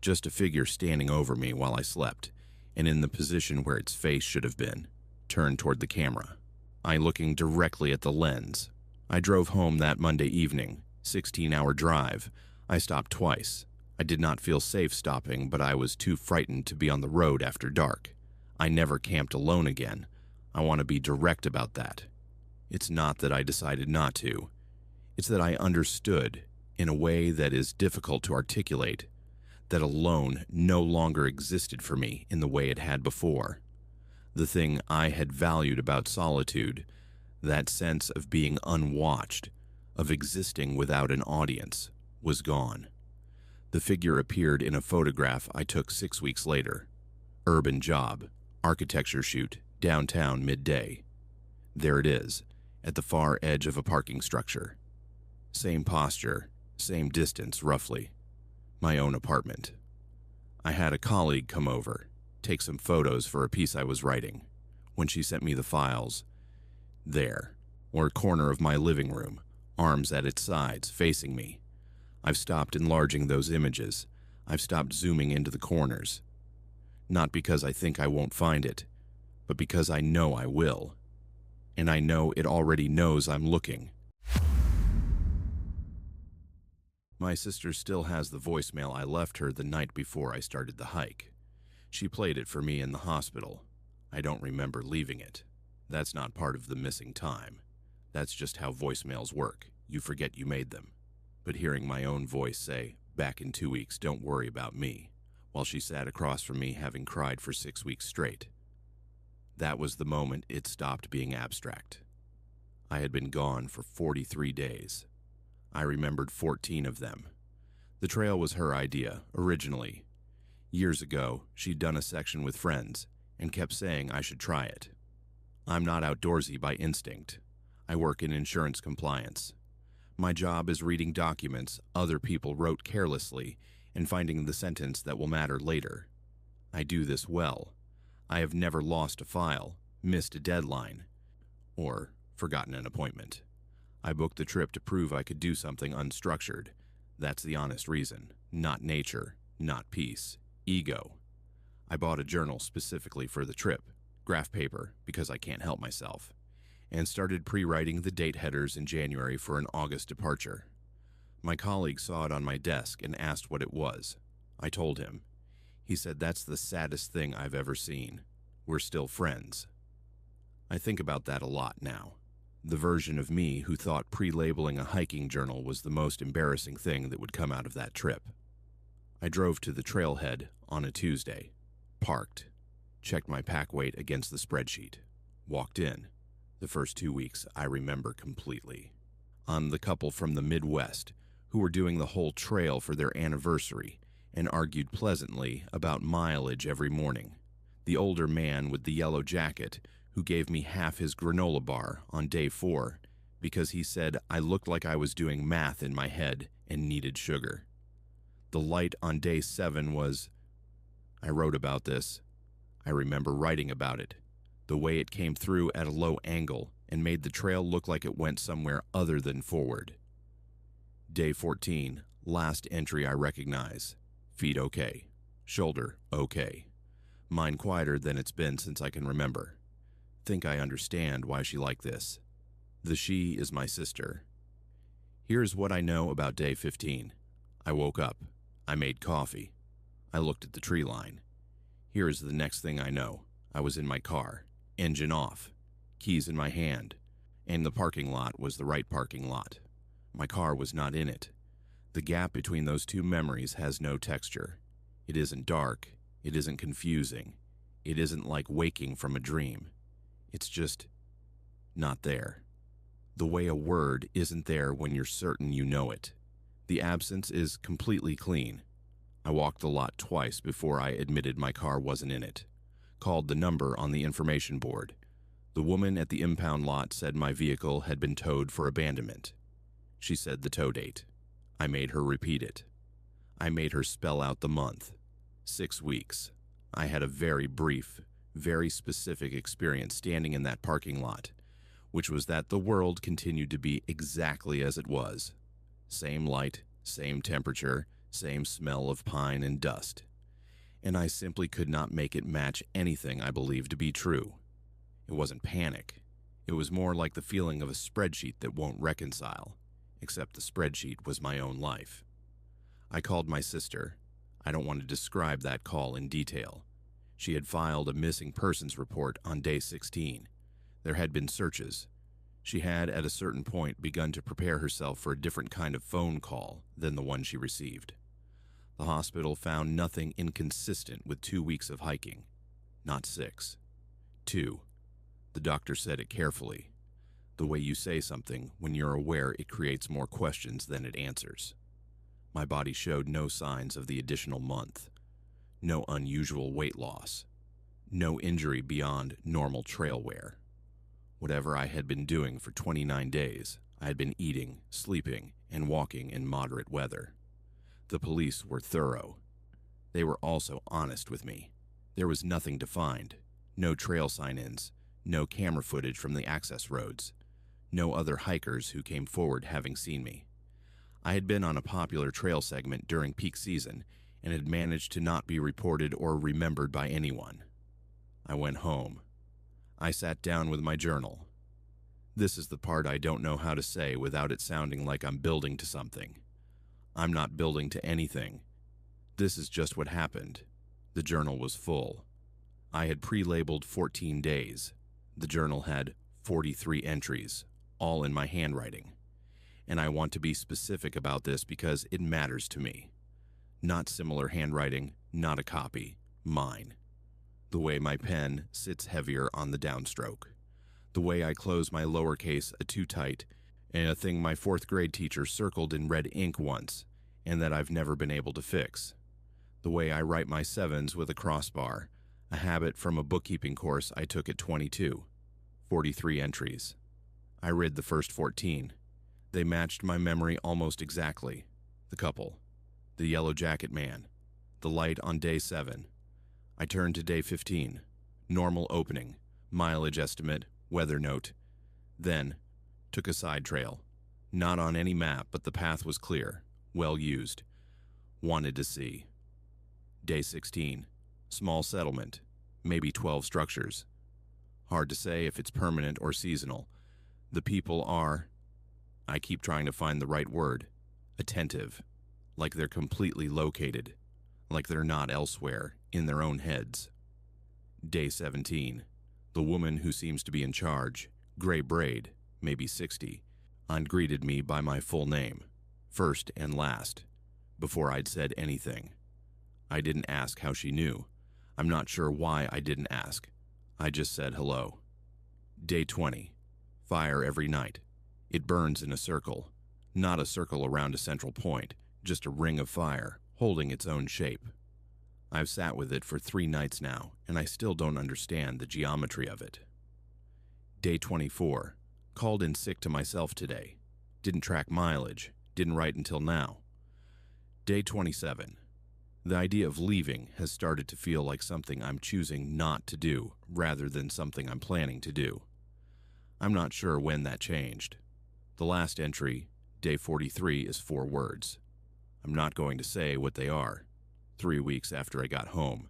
Just a figure standing over me while I slept, and in the position where its face should have been, turned toward the camera. I looking directly at the lens. I drove home that Monday evening, 16-hour drive. I stopped twice. I did not feel safe stopping, but I was too frightened to be on the road after dark. I never camped alone again. I want to be direct about that. It's not that I decided not to. It's that I understood, in a way that is difficult to articulate, that alone no longer existed for me in the way it had before. The thing I had valued about solitude, that sense of being unwatched, of existing without an audience, was gone. The figure appeared in a photograph I took 6 weeks later. Urban job, architecture shoot, downtown midday. There it is, at the far edge of a parking structure. Same posture, same distance, roughly. My own apartment. I had a colleague come over, take some photos for a piece I was writing. When she sent me the files, there, or corner of my living room, arms at its sides, facing me. I've stopped enlarging those images. I've stopped zooming into the corners. Not because I think I won't find it, but because I know I will. And I know it already knows I'm looking. My sister still has the voicemail I left her the night before I started the hike. She played it for me in the hospital. I don't remember leaving it. That's not part of the missing time. That's just how voicemails work. You forget you made them. But hearing my own voice say, "Back in 2 weeks, don't worry about me," while she sat across from me having cried for 6 weeks straight. That was the moment it stopped being abstract. I had been gone for 43 days. I remembered 14 of them. The trail was her idea, originally. Years ago, she'd done a section with friends and kept saying I should try it. I'm not outdoorsy by instinct. I work in insurance compliance. My job is reading documents other people wrote carelessly and finding the sentence that will matter later. I do this well. I have never lost a file, missed a deadline, or forgotten an appointment. I booked the trip to prove I could do something unstructured. That's the honest reason. Not nature, not peace, ego. I bought a journal specifically for the trip, graph paper because I can't help myself, and started pre-writing the date headers in January for an August departure. My colleague saw it on my desk and asked what it was. I told him. He said that's the saddest thing I've ever seen. We're still friends. I think about that a lot now. The version of me who thought pre-labeling a hiking journal was the most embarrassing thing that would come out of that trip. I drove to the trailhead on a Tuesday, parked, checked my pack weight against the spreadsheet, walked in. The first 2 weeks I remember completely. I'm the couple from the Midwest who were doing the whole trail for their anniversary and argued pleasantly about mileage every morning. The older man with the yellow jacket who gave me half his granola bar on day 4 because he said I looked like I was doing math in my head and needed sugar. The light on day 7 was... I wrote about this. I remember writing about it. The way it came through at a low angle and made the trail look like it went somewhere other than forward. Day 14, last entry I recognize. Feet okay. Shoulder okay. Mind quieter than it's been since I can remember. Think I understand why she liked this. The she is my sister. Here's what I know about day 15. I woke up. I made coffee. I looked at the tree line. Here is the next thing I know. I was in my car. Engine off. Keys in my hand. And the parking lot was the right parking lot. My car was not in it. The gap between those two memories has no texture. It isn't dark. It isn't confusing. It isn't like waking from a dream. It's just not there. The way a word isn't there when you're certain you know it. The absence is completely clean. I walked the lot twice before I admitted my car wasn't in it. Called the number on the information board. The woman at the impound lot said my vehicle had been towed for abandonment. She said the tow date. I made her repeat it. I made her spell out the month. 6 weeks. I had a very brief, very specific experience standing in that parking lot, which was that the world continued to be exactly as it was. Same light, same temperature, same smell of pine and dust. And I simply could not make it match anything I believed to be true. It wasn't panic. It was more like the feeling of a spreadsheet that won't reconcile, except the spreadsheet was my own life. I called my sister. I don't want to describe that call in detail. She had filed a missing persons report on day 16. There had been searches. She had, at a certain point, begun to prepare herself for a different kind of phone call than the one she received. The hospital found nothing inconsistent with 2 weeks of hiking. Not 6. 2. The doctor said it carefully. The way you say something when you're aware it creates more questions than it answers. My body showed no signs of the additional month. No unusual weight loss. No injury beyond normal trail wear. Whatever I had been doing for 29 days, I had been eating, sleeping, and walking in moderate weather. The police were thorough. They were also honest with me. There was nothing to find. No trail sign-ins. No camera footage from the access roads. No other hikers who came forward having seen me. I had been on a popular trail segment during peak season and had managed to not be reported or remembered by anyone. I went home. I sat down with my journal. This is the part I don't know how to say without it sounding like I'm building to something. I'm not building to anything. This is just what happened. The journal was full. I had pre-labeled 14 days. The journal had 43 entries, all in my handwriting. And I want to be specific about this because it matters to me. Not similar handwriting, not a copy, mine. The way my pen sits heavier on the downstroke. The way I close my lowercase too tight, and a thing my 4th grade teacher circled in red ink once, and that I've never been able to fix. The way I write my 7s with a crossbar, a habit from a bookkeeping course I took at 22. 43 entries. I read the first 14. They matched my memory almost exactly. The couple. The yellow jacket man. The light on day 7. I turned to day 15. Normal opening. Mileage estimate. Weather note. Then, took a side trail. Not on any map, but the path was clear. Well used. Wanted to see. Day 16. Small settlement. Maybe 12 structures. Hard to say if it's permanent or seasonal. The people are, I keep trying to find the right word, attentive. Like they're completely located. Like they're not elsewhere, in their own heads. Day 17. The woman who seems to be in charge, gray braid, maybe 60, greeted me by my full name, first and last, before I'd said anything. I didn't ask how she knew. I'm not sure why I didn't ask. I just said hello. Day 20. Fire every night. It burns in a circle. Not a circle around a central point, just a ring of fire, holding its own shape. I've sat with it for 3 nights now, and I still don't understand the geometry of it. Day 24. Called in sick to myself today. Didn't track mileage. Didn't write until now. Day 27. The idea of leaving has started to feel like something I'm choosing not to do rather than something I'm planning to do. I'm not sure when that changed. The last entry, day 43, is 4 words. I'm not going to say what they are. 3 weeks after I got home,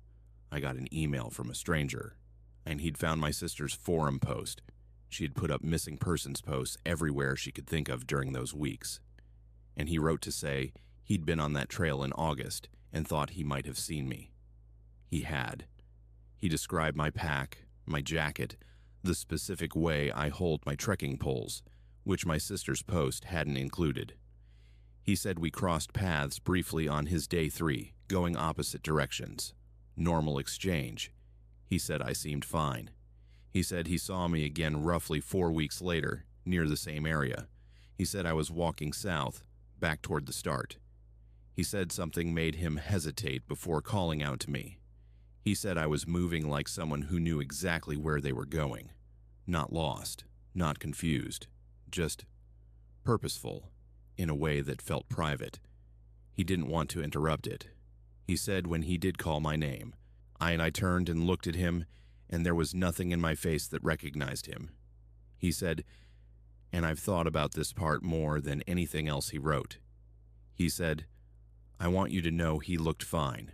I got an email from a stranger, and he'd found my sister's forum post. She had put up missing persons posts everywhere she could think of during those weeks. And he wrote to say he'd been on that trail in August and thought he might have seen me. He had. He described my pack, my jacket, the specific way I hold my trekking poles, which my sister's post hadn't included. He said we crossed paths briefly on his day 3, going opposite directions. Normal exchange. He said I seemed fine. He said he saw me again roughly 4 weeks later, near the same area. He said I was walking south, back toward the start. He said something made him hesitate before calling out to me. He said I was moving like someone who knew exactly where they were going. Not lost, not confused, just purposeful, in a way that felt private. He didn't want to interrupt it. He said when he did call my name, I turned and looked at him, and there was nothing in my face that recognized him. He said, and I've thought about this part more than anything else he wrote. He said, I want you to know he looked fine.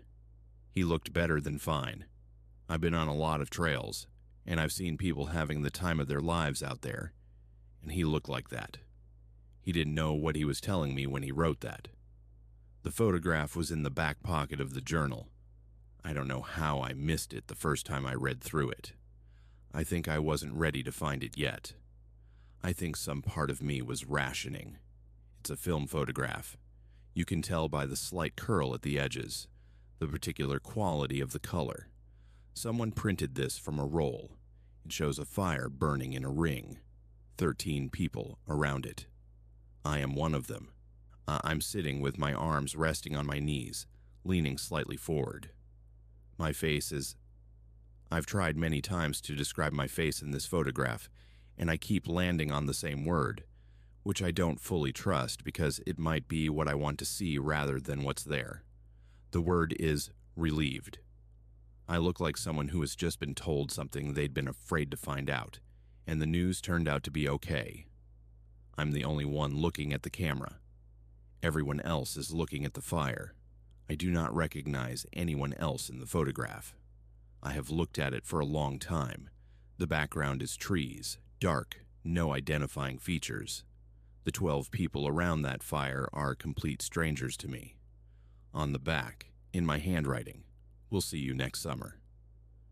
He looked better than fine. I've been on a lot of trails, and I've seen people having the time of their lives out there, and he looked like that. He didn't know what he was telling me when he wrote that. The photograph was in the back pocket of the journal. I don't know how I missed it the first time I read through it. I think I wasn't ready to find it yet. I think some part of me was rationing. It's a film photograph. You can tell by the slight curl at the edges, the particular quality of the color. Someone printed this from a roll. It shows a fire burning in a ring, 13 people around it. I am one of them. I'm sitting with my arms resting on my knees, leaning slightly forward. My face is... I've tried many times to describe my face in this photograph, and I keep landing on the same word, which I don't fully trust because it might be what I want to see rather than what's there. The word is relieved. I look like someone who has just been told something they'd been afraid to find out, and the news turned out to be okay. I'm the only one looking at the camera. Everyone else is looking at the fire. I do not recognize anyone else in the photograph. I have looked at it for a long time. The background is trees, dark, no identifying features. The 12 people around that fire are complete strangers to me. On the back, in my handwriting, "We'll see you next summer."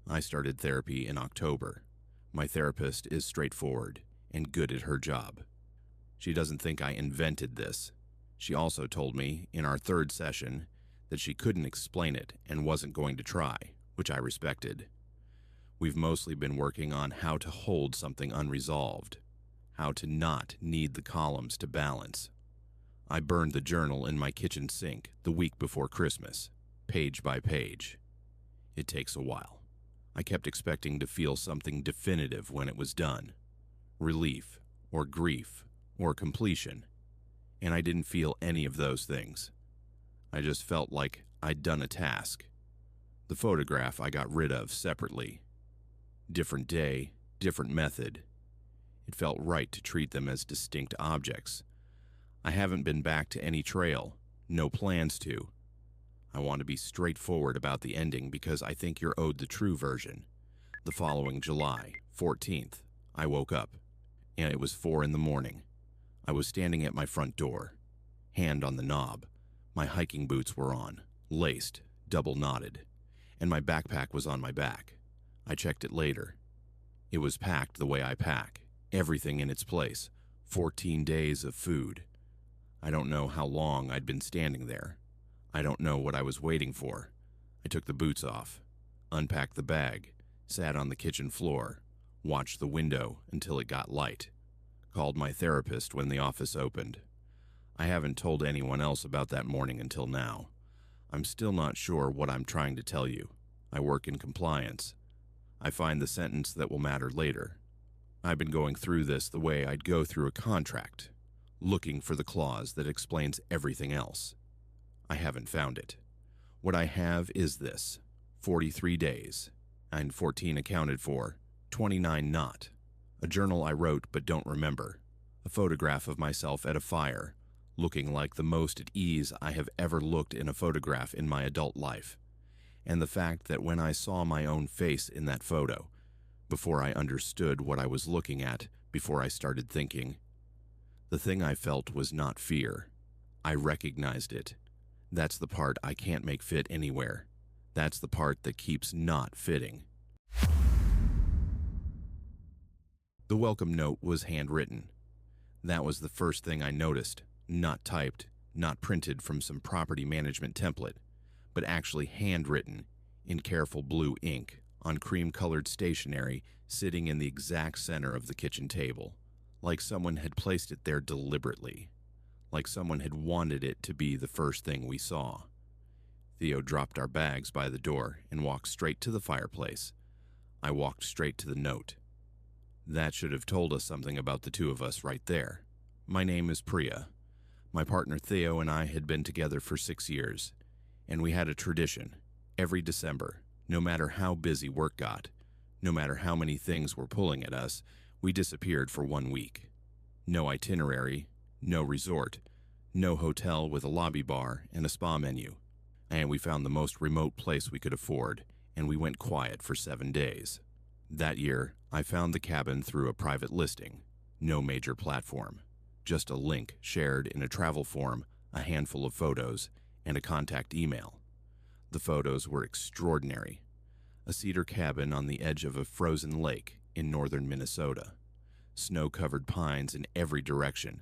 I started therapy in October. My therapist is straightforward and good at her job. She doesn't think I invented this. She also told me in our third session that she couldn't explain it and wasn't going to try, which I respected. We've mostly been working on how to hold something unresolved, how to not need the columns to balance. I burned the journal in my kitchen sink the week before Christmas, page by page. It takes a while. I kept expecting to feel something definitive when it was done. Relief, or grief, or completion. And I didn't feel any of those things. I just felt like I'd done a task. The photograph I got rid of separately. Different day, different method. It felt right to treat them as distinct objects. I haven't been back to any trail, no plans to. I want to be straightforward about the ending because I think you're owed the true version. The following July 14th, I woke up, and it was 4 a.m. I was standing at my front door, hand on the knob. My hiking boots were on, laced, double knotted, and my backpack was on my back. I checked it later. It was packed the way I pack, everything in its place, 14 days of food. I don't know how long I'd been standing there. I don't know what I was waiting for. I took the boots off, unpacked the bag, sat on the kitchen floor, watched the window until it got light, called my therapist when the office opened. I haven't told anyone else about that morning until now. I'm still not sure what I'm trying to tell you. I work in compliance. I find the sentence that will matter later. I've been going through this the way I'd go through a contract, looking for the clause that explains everything else. I haven't found it. What I have is this: 43 days, and 14 accounted for, 29 not. A journal I wrote but don't remember. A photograph of myself at a fire, looking like the most at ease I have ever looked in a photograph in my adult life. And the fact that when I saw my own face in that photo, before I understood what I was looking at, before I started thinking, the thing I felt was not fear. I recognized it. That's the part I can't make fit anywhere. That's the part that keeps not fitting. The welcome note was handwritten. That was the first thing I noticed, not typed, not printed from some property management template, but actually handwritten in careful blue ink on cream-colored stationery sitting in the exact center of the kitchen table, like someone had placed it there deliberately, like someone had wanted it to be the first thing we saw. Theo dropped our bags by the door and walked straight to the fireplace. I walked straight to the note. That should have told us something about the two of us right there. My name is Priya. My partner Theo and I had been together for 6 years, and we had a tradition. Every December, no matter how busy work got, no matter how many things were pulling at us, we disappeared for 1 week. No itinerary, no resort, no hotel with a lobby bar and a spa menu. And we found the most remote place we could afford, and we went quiet for 7 days. That year, I found the cabin through a private listing. No major platform. Just a link shared in a travel form, a handful of photos, and a contact email. The photos were extraordinary. A cedar cabin on the edge of a frozen lake in northern Minnesota. Snow-covered pines in every direction.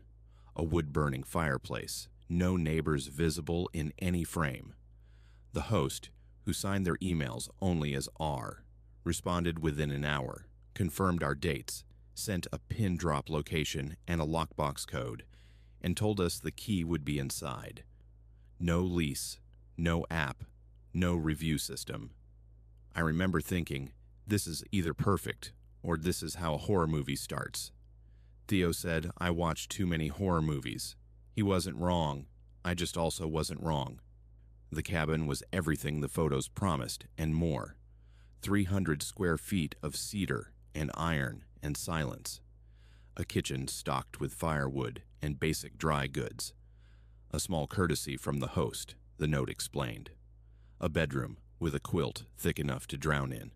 A wood-burning fireplace. No neighbors visible in any frame. The host, who signed their emails only as R, responded within an hour, confirmed our dates, sent a pin drop location and a lockbox code, and told us the key would be inside. No lease, no app, no review system. I remember thinking, this is either perfect or this is how a horror movie starts. Theo said I watched too many horror movies. He wasn't wrong. I just also wasn't wrong. The cabin was everything the photos promised and more. 300 square feet of cedar and iron and silence. A kitchen stocked with firewood and basic dry goods. A small courtesy from the host, the note explained. A bedroom with a quilt thick enough to drown in.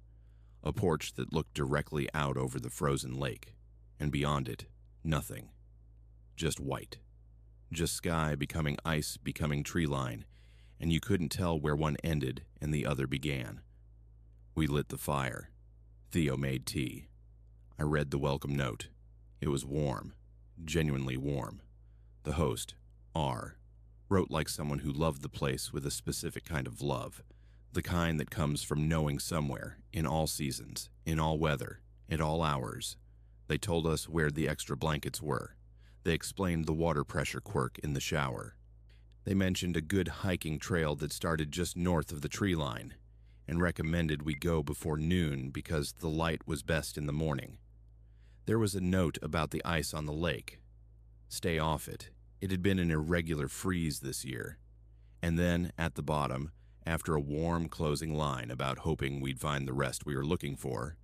A porch that looked directly out over the frozen lake. And beyond it, nothing. Just white. Just sky becoming ice becoming tree line, and you couldn't tell where one ended and the other began. We lit the fire. Theo made tea. I read the welcome note. It was warm. Genuinely warm. The host, R., wrote like someone who loved the place with a specific kind of love. The kind that comes from knowing somewhere, in all seasons, in all weather, at all hours. They told us where the extra blankets were. They explained the water pressure quirk in the shower. They mentioned a good hiking trail that started just north of the tree line, and recommended we go before noon because the light was best in the morning. There was a note about the ice on the lake. Stay off it. It had been an irregular freeze this year. And then, at the bottom, after a warm closing line about hoping we'd find the rest we were looking for,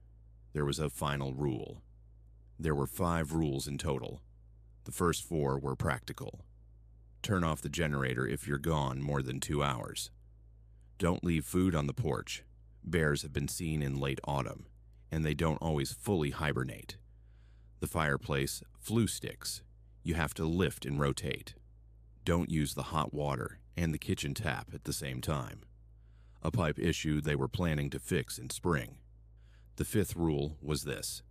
there was a final rule. There were 5 rules in total. The first 4 were practical. Turn off the generator if you're gone more than 2 hours. Don't leave food on the porch. Bears have been seen in late autumn, and they don't always fully hibernate. The fireplace, flue sticks. You have to lift and rotate. Don't use the hot water and the kitchen tap at the same time. A pipe issue they were planning to fix in spring. The 5th rule was this.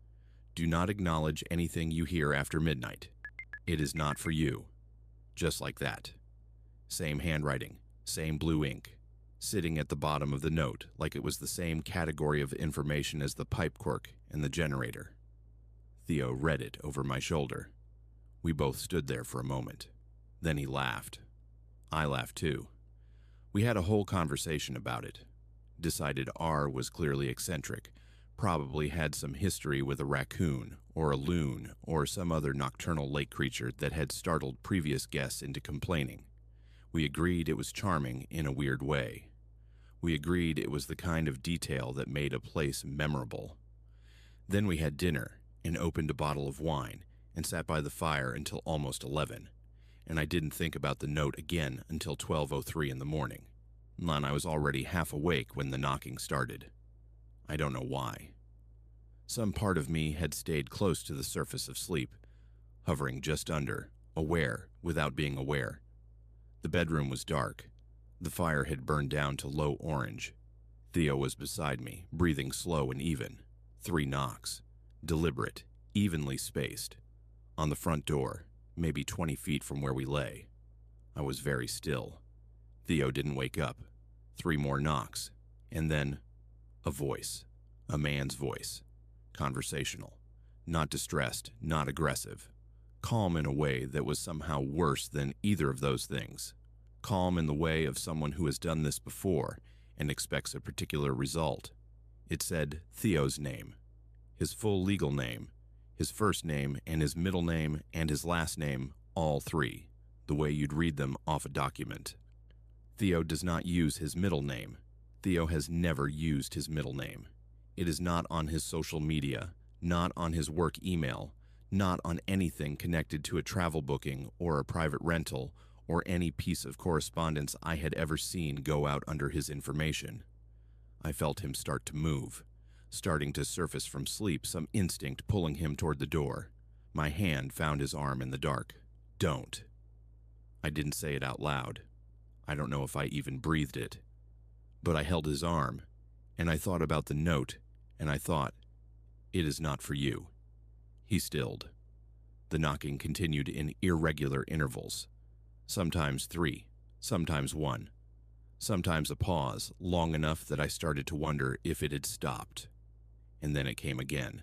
Do not acknowledge anything you hear after midnight. It is not for you. Just like that. Same handwriting, same blue ink, sitting at the bottom of the note like it was the same category of information as the pipe quirk and the generator. Theo read it over my shoulder. We both stood there for a moment. Then he laughed. I laughed too. We had a whole conversation about it. Decided R was clearly eccentric, probably had some history with a raccoon or a loon or some other nocturnal lake creature that had startled previous guests into complaining. We agreed it was charming in a weird way. We agreed it was the kind of detail that made a place memorable. Then we had dinner and opened a bottle of wine and sat by the fire until almost 11, and I didn't think about the note again until 12:03 in the morning. And I was already half awake when the knocking started. I don't know why. Some part of me had stayed close to the surface of sleep, hovering just under, aware without being aware. The bedroom was dark. The fire had burned down to low orange. Theo was beside me, breathing slow and even. 3 knocks. Deliberate, evenly spaced. On the front door, maybe 20 feet from where we lay. I was very still. Theo didn't wake up. 3 more knocks. And then, a voice. A man's voice. Conversational. Not distressed, not aggressive. Calm in a way that was somehow worse than either of those things. Calm in the way of someone who has done this before and expects a particular result. It said Theo's name. His full legal name. His first name and his middle name and his last name, all 3, the way you'd read them off a document. Theo does not use his middle name. Theo has never used his middle name. It is not on his social media, not on his work email, not on anything connected to a travel booking or a private rental or any piece of correspondence I had ever seen go out under his information. I felt him start to move, starting to surface from sleep, some instinct pulling him toward the door. My hand found his arm in the dark. Don't. I didn't say it out loud. I don't know if I even breathed it. But I held his arm, and I thought about the note, and I thought, it is not for you. He stilled. The knocking continued in irregular intervals. Sometimes 3, sometimes 1. Sometimes a pause, long enough that I started to wonder if it had stopped. And then it came again.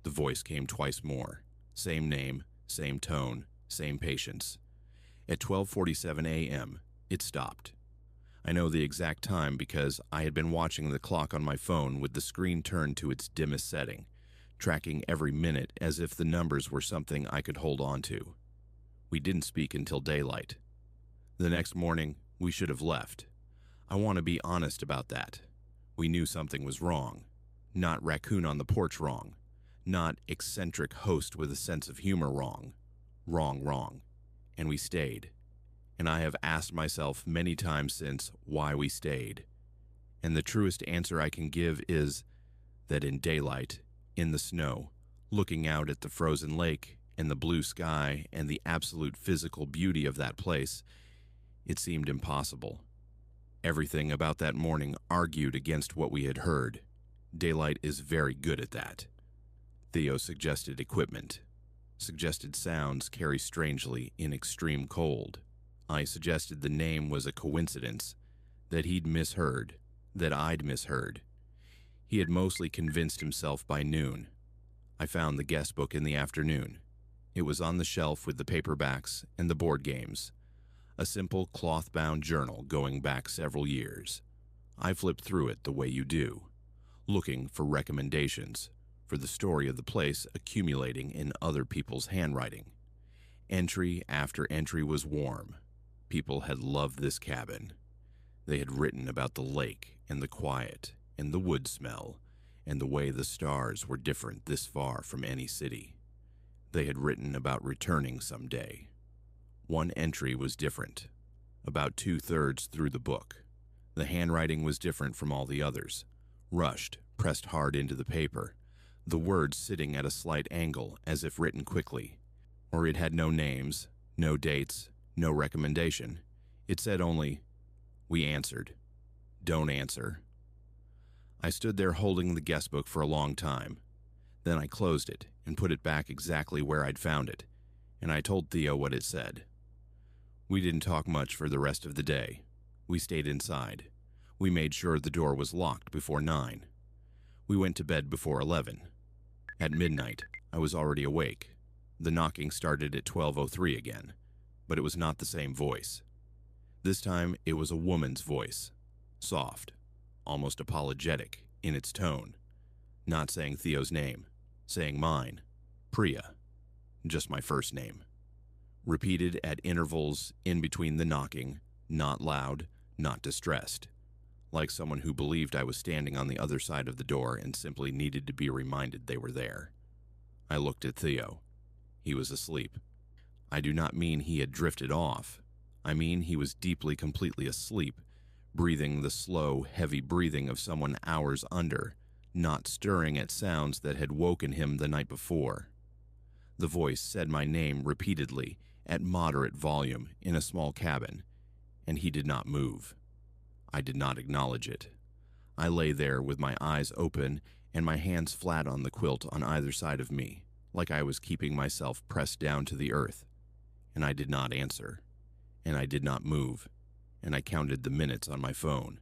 The voice came twice more. Same name, same tone, same patience. At 12:47 a.m., it stopped. I know the exact time because I had been watching the clock on my phone with the screen turned to its dimmest setting, tracking every minute as if the numbers were something I could hold on to. We didn't speak until daylight. The next morning, we should have left. I want to be honest about that. We knew something was wrong. Not raccoon on the porch wrong. Not eccentric host with a sense of humor wrong. Wrong. And we stayed. And I have asked myself many times since why we stayed. And the truest answer I can give is that in daylight, in the snow, looking out at the frozen lake and the blue sky and the absolute physical beauty of that place, it seemed impossible. Everything about that morning argued against what we had heard. Daylight is very good at that. Theo suggested equipment. Suggested sounds carry strangely in extreme cold. I suggested the name was a coincidence, that he'd misheard, that I'd misheard. He had mostly convinced himself by noon. I found the guest book in the afternoon. It was on the shelf with the paperbacks and the board games. A simple cloth-bound journal going back several years. I flipped through it the way you do, looking for recommendations, for the story of the place accumulating in other people's handwriting. Entry after entry was warm. People had loved this cabin. They had written about the lake and the quiet and the wood smell and the way the stars were different this far from any city. They had written about returning someday. One entry was different, about 2/3 through the book. The handwriting was different from all the others, rushed, pressed hard into the paper, the words sitting at a slight angle as if written quickly. Or it had no names, no dates, no recommendation. It said only, "We answered. Don't answer." I stood there holding the guest book for a long time. Then I closed it and put it back exactly where I'd found it, and I told Theo what it said. We didn't talk much for the rest of the day. We stayed inside. We made sure the door was locked before 9. We went to bed before 11. At midnight, I was already awake. The knocking started at 12:03 again, but it was not the same voice. This time, it was a woman's voice, soft, almost apologetic in its tone, not saying Theo's name, saying mine, Priya, just my first name. Repeated at intervals in between the knocking, not loud, not distressed, like someone who believed I was standing on the other side of the door and simply needed to be reminded they were there. I looked at Theo. He was asleep. I do not mean he had drifted off. I mean he was deeply, completely asleep, breathing the slow, heavy breathing of someone hours under, not stirring at sounds that had woken him the night before. The voice said my name repeatedly, at moderate volume, in a small cabin, and he did not move. I did not acknowledge it. I lay there with my eyes open and my hands flat on the quilt on either side of me, like I was keeping myself pressed down to the earth. And I did not answer, and I did not move, and I counted the minutes on my phone.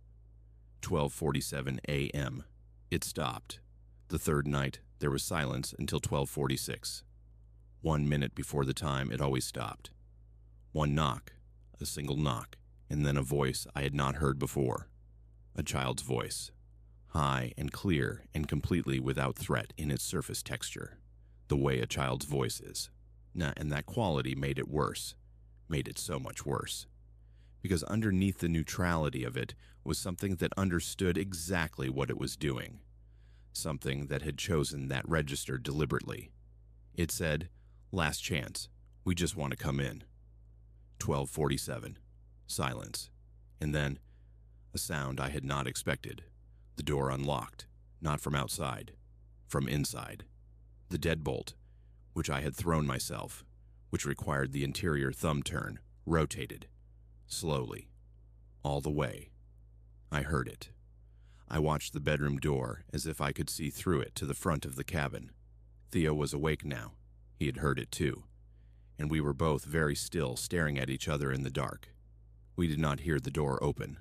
12:47 a.m. It stopped. The third night, there was silence until 12:46. 1 minute before the time it always stopped. One knock, a single knock, and then a voice I had not heard before. A child's voice, high and clear and completely without threat in its surface texture, the way a child's voice is. And that quality made it worse, made it so much worse. Because underneath the neutrality of it was something that understood exactly what it was doing. Something that had chosen that register deliberately. It said, "Last chance. We just want to come in." 12:47. Silence. And then, a sound I had not expected. The door unlocked, not from outside, from inside. The deadbolt, which I had thrown myself, which required the interior thumb turn, rotated. Slowly. All the way. I heard it. I watched the bedroom door as if I could see through it to the front of the cabin. Theo was awake now. He had heard it too. And we were both very still, staring at each other in the dark. We did not hear the door open.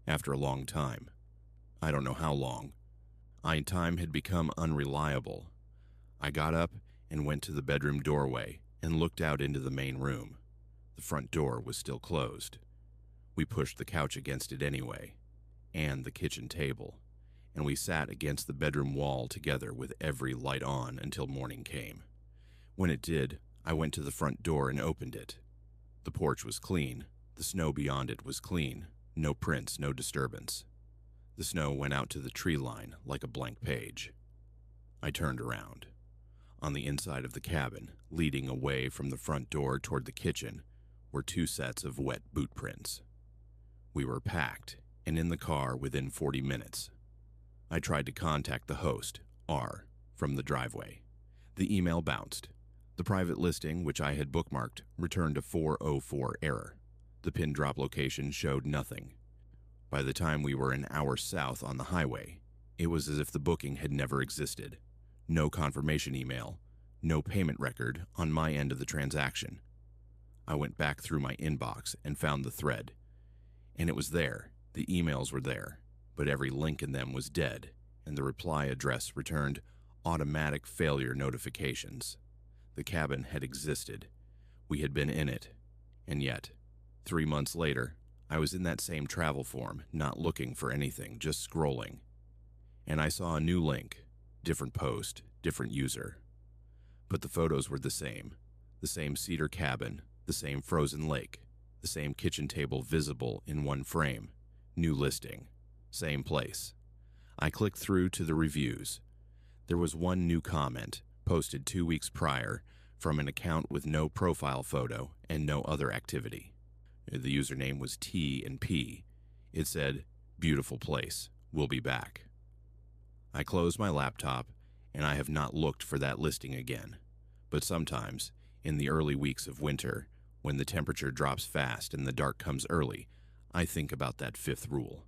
After a long time. I don't know how long. Time had become unreliable. I got up and went to the bedroom doorway and looked out into the main room. The front door was still closed. We pushed the couch against it anyway, and the kitchen table, and we sat against the bedroom wall together with every light on until morning came. When it did, I went to the front door and opened it. The porch was clean. The snow beyond it was clean. No prints, no disturbance. The snow went out to the tree line like a blank page. I turned around. On the inside of the cabin, leading away from the front door toward the kitchen, were 2 sets of wet boot prints. We were packed and in the car within 40 minutes. I tried to contact the host, R, from the driveway. The email bounced. The private listing, which I had bookmarked, returned a 404 error. The pin drop location showed nothing. By the time we were an hour south on the highway, it was as if the booking had never existed. No confirmation email, no payment record on my end of the transaction. I went back through my inbox and found the thread. And it was there. The emails were there, but every link in them was dead, and the reply address returned automatic failure notifications. The cabin had existed. We had been in it. And yet, 3 months later, I was in that same travel form, not looking for anything, just scrolling. And I saw a new link, different post, different user. But the photos were the same cedar cabin, the same frozen lake, the same kitchen table visible in one frame, new listing, same place. I clicked through to the reviews. There was one new comment, posted 2 weeks prior, from an account with no profile photo and no other activity. The username was T&P. It said, "Beautiful place. We'll be back." I closed my laptop, and I have not looked for that listing again. But sometimes, in the early weeks of winter, when the temperature drops fast and the dark comes early, I think about that 5th rule.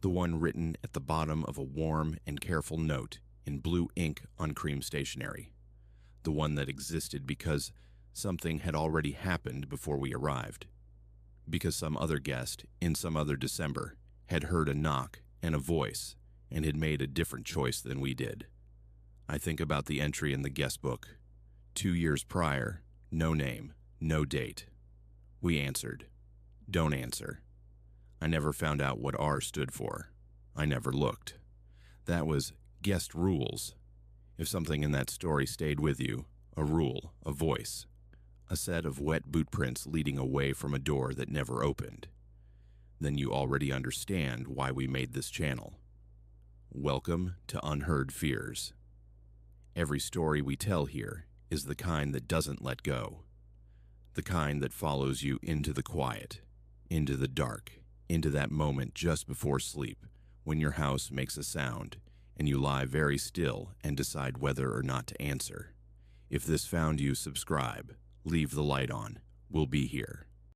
The one written at the bottom of a warm and careful note in blue ink on cream stationery. The one that existed because something had already happened before we arrived. Because some other guest, in some other December, had heard a knock and a voice and had made a different choice than we did. I think about the entry in the guest book. 2 years prior, no name, no date. We answered. Don't answer. I never found out what R stood for. I never looked. That was guest rules. If something in that story stayed with you, a rule, a voice, a set of wet boot prints leading away from a door that never opened, then you already understand why we made this channel. Welcome to Unheard Fears. Every story we tell here is the kind that doesn't let go. The kind that follows you into the quiet, into the dark, into that moment just before sleep when your house makes a sound and you lie very still and decide whether or not to answer. If this found you, subscribe, leave the light on. We'll be here.